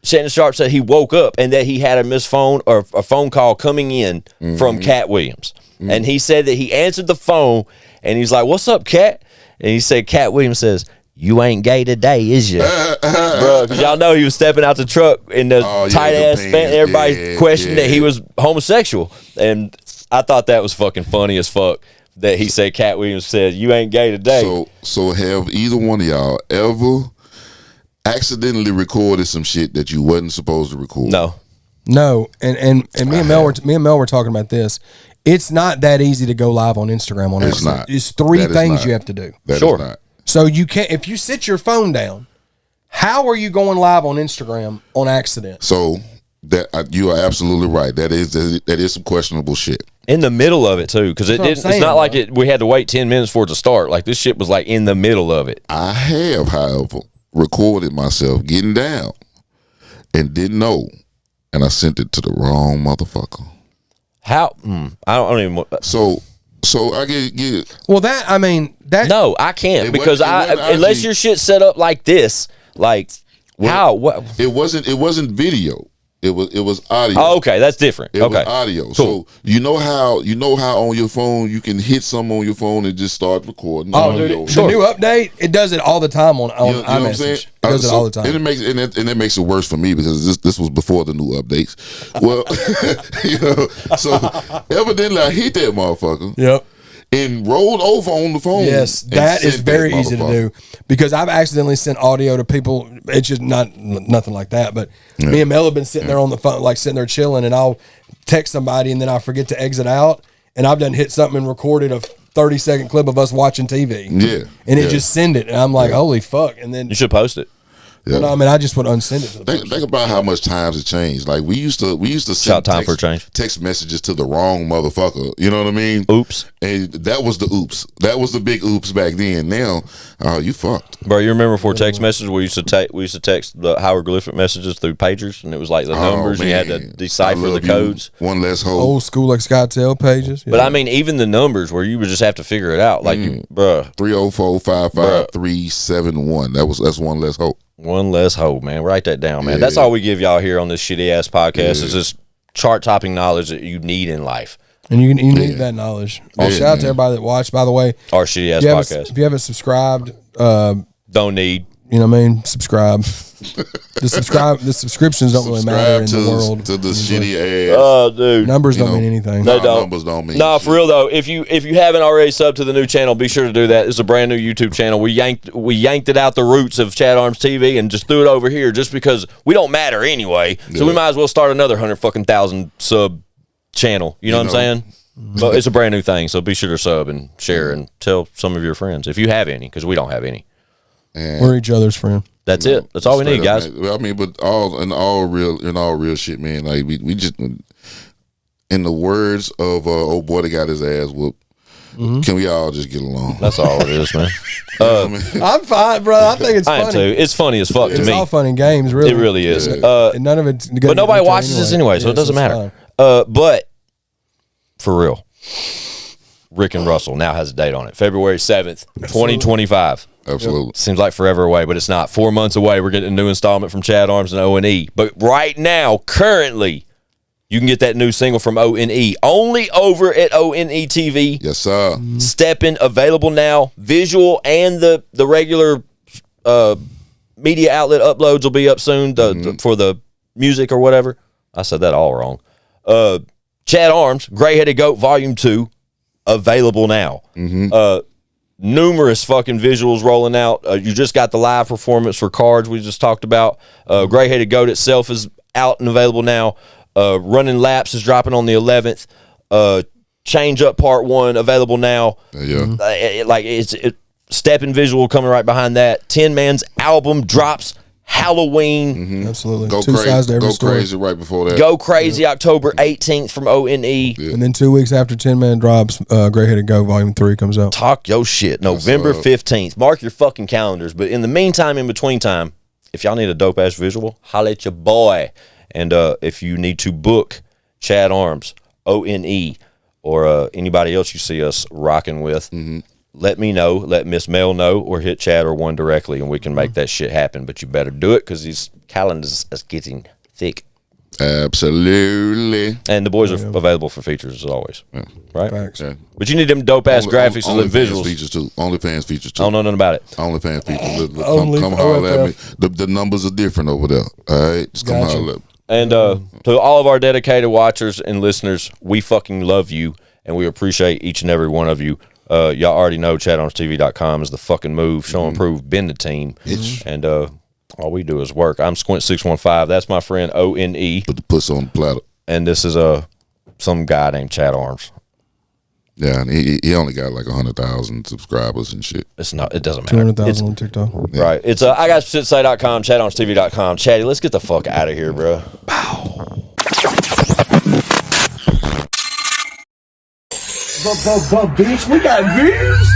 Shannon Sharp said he woke up and that he had a missed phone or a phone call coming in from Cat Williams, and he said that he answered the phone and he's like, "What's up, Cat?" And he said, Cat Williams says, "You ain't gay today, is you?" Bro, because y'all know he was stepping out the truck in the tight the ass pants. pants. Everybody questioned that he yeah. was homosexual. And I thought that was fucking funny as fuck that he said, Cat Williams said, "You ain't gay today." So have either one of y'all ever accidentally recorded some shit that you wasn't supposed to record? No, and me and Mel were talking about this. It's not that easy to go live on Instagram on It's accident. not. It's three That is things not. you have to do. That is Sure. not. So you can't if you sit your phone down. How are you going live on Instagram on accident? So that you are absolutely right. That is some questionable shit. In the middle of it too, because what I'm it's saying, not like bro. we had to wait 10 minutes for it to start. Like this shit was like in the middle of it. I have, however, recorded myself getting down and didn't know, and I sent it to the wrong motherfucker. How? I don't even. So I get Well, that No, I can't It because wasn't unless IG. your shit set up like this, like how? What? it wasn't video. It was audio. Oh, okay, that's different. It Okay, was audio. Cool. So you know how on your phone you can hit something on your phone and just start recording. Oh, audio. dude, the new update, it does it all the time on You know what I'm saying? iMessage. It does it all the time. And it makes it worse for me because this was before the new updates. Well, so evidently I hit that motherfucker Yep. and rolled over on the phone. Yes, and that is sent very that easy to motherfucker. do because I've accidentally sent audio to people. It's just nothing like that. But me and Mel have been sitting there on the phone, like sitting there chilling, and I'll text somebody and then I forget to exit out, and I've done hit something and recorded a 30-second clip of us watching TV. Yeah, and it yeah. just send it, and I'm like, holy fuck! And then you should post it. Yeah. no, I mean, I just would unsend it to the person. Think about how much times it changed. Like we used to Shout send time for a change. text messages to the wrong motherfucker. You know what I mean? Oops, And that was the oops. That was the big oops back then. Now, you fucked. bro. You remember before text messages, we used to text the hieroglyphic messages through pagers, and it was like the numbers, and you had to man. decipher I the love you. codes. One less hoe. Old school like Skytel pages. But I mean, even the numbers where you would just have to figure it out, like you, bruh, 304-55371. That's one less hoe. one less hoe, man. Write that down, man. Yeah. That's all we give y'all here on this shitty ass podcast. Is just chart topping knowledge that you need in life. and you need that knowledge. Yeah, Shout out to everybody that watched. By the way, Our shitty ass if you haven't- podcast. if you haven't subscribed, Don't need. you know what I mean? Subscribe. The subscriptions don't really matter in Subscribe the world. to the shitty ass. Oh, dude. Numbers don't know, mean anything. No, Nah, don't. numbers don't mean No, shit. for real though. If you haven't already subbed to the new channel, be sure to do that. It's a brand new YouTube channel. We yanked it out the roots of Chad Arms TV and just threw it over here just because we don't matter anyway. So we might as well start another 100,000 sub channel. You know what I'm saying? So it's a brand new thing. So be sure to sub and share and tell some of your friends if you have any, because we don't have any. And We're each other's friend. That's it. That's all we need, guys. Man. I mean, but all real shit, man. Like we just, in the words of old boy that got his ass whooped. Can we all just get along? That's all it is, man. I'm fine, bro. I think it's I am funny. too. It's funny as fuck to It's me. all fun and games, really. It really is. And none of it's gonna But nobody get watches this anyway, so it doesn't it's matter. fine. But for real, Rick and Russell now has a date on it. February 7th, 2025. Absolutely. Seems like forever away, but it's not. 4 months away. We're getting a new installment from Chad Arms and O.n.e. But right now, currently, you can get that new single from O.n.e. only over at O.n.e TV. Yes, sir. Stepping available now. Visual and the regular media outlet uploads will be up soon for the music or whatever. I said that all wrong. Chad Arms, Gray Headed Goat Volume 2, available now. Numerous fucking visuals rolling out. You just got the live performance for Cards we just talked about. Gray Headed Goat itself is out and available now. Running Laps is dropping on the 11th. Change Up Part 1 available now. Yeah. Stepping visual coming right behind that. Tin Man's album drops Halloween. Absolutely. Go Two sides to crazy. every Go story. crazy right before that. Go Crazy October 18th from O.n.e. And then 2 weeks after 10 Man drops, Gray Headed Go Volume 3 comes out. Talk your shit. November 15th. Mark your fucking calendars. But in the meantime, in between time, if y'all need a dope ass visual, holla at your boy. And if you need to book Chad Arms, O.n.e, or anybody else you see us rocking with, let me know, let Miss Mel know, or hit Chad or one directly, and we can make that shit happen. But you better do it because these calendars is getting thick. Absolutely. And the boys are available for features as always. Right? Facts. Yeah. But you need them dope ass graphics and the OnlyFans visuals. features too. OnlyFans features too. I don't know nothing about it. OnlyFans features. Only Come holler at me. OFF. The numbers are different over there. All right, just come Gotcha. holler at me. And to all of our dedicated watchers and listeners, we fucking love you, and we appreciate each and every one of you. Y'all already know chatarmstv.com is the fucking move. Show and prove, bend the team. And all we do is work. I'm Squint615. That's my friend O.n.e. Put the puss on the platter. And this is some guy named Chad Arms. Yeah, and he only got like 100,000 subscribers and shit. It doesn't matter. 200,000 on TikTok. Right. It's I got shitsay.com, chatarmstv.com. Chatty, let's get the fuck out of here, bro. Bitch, we got views.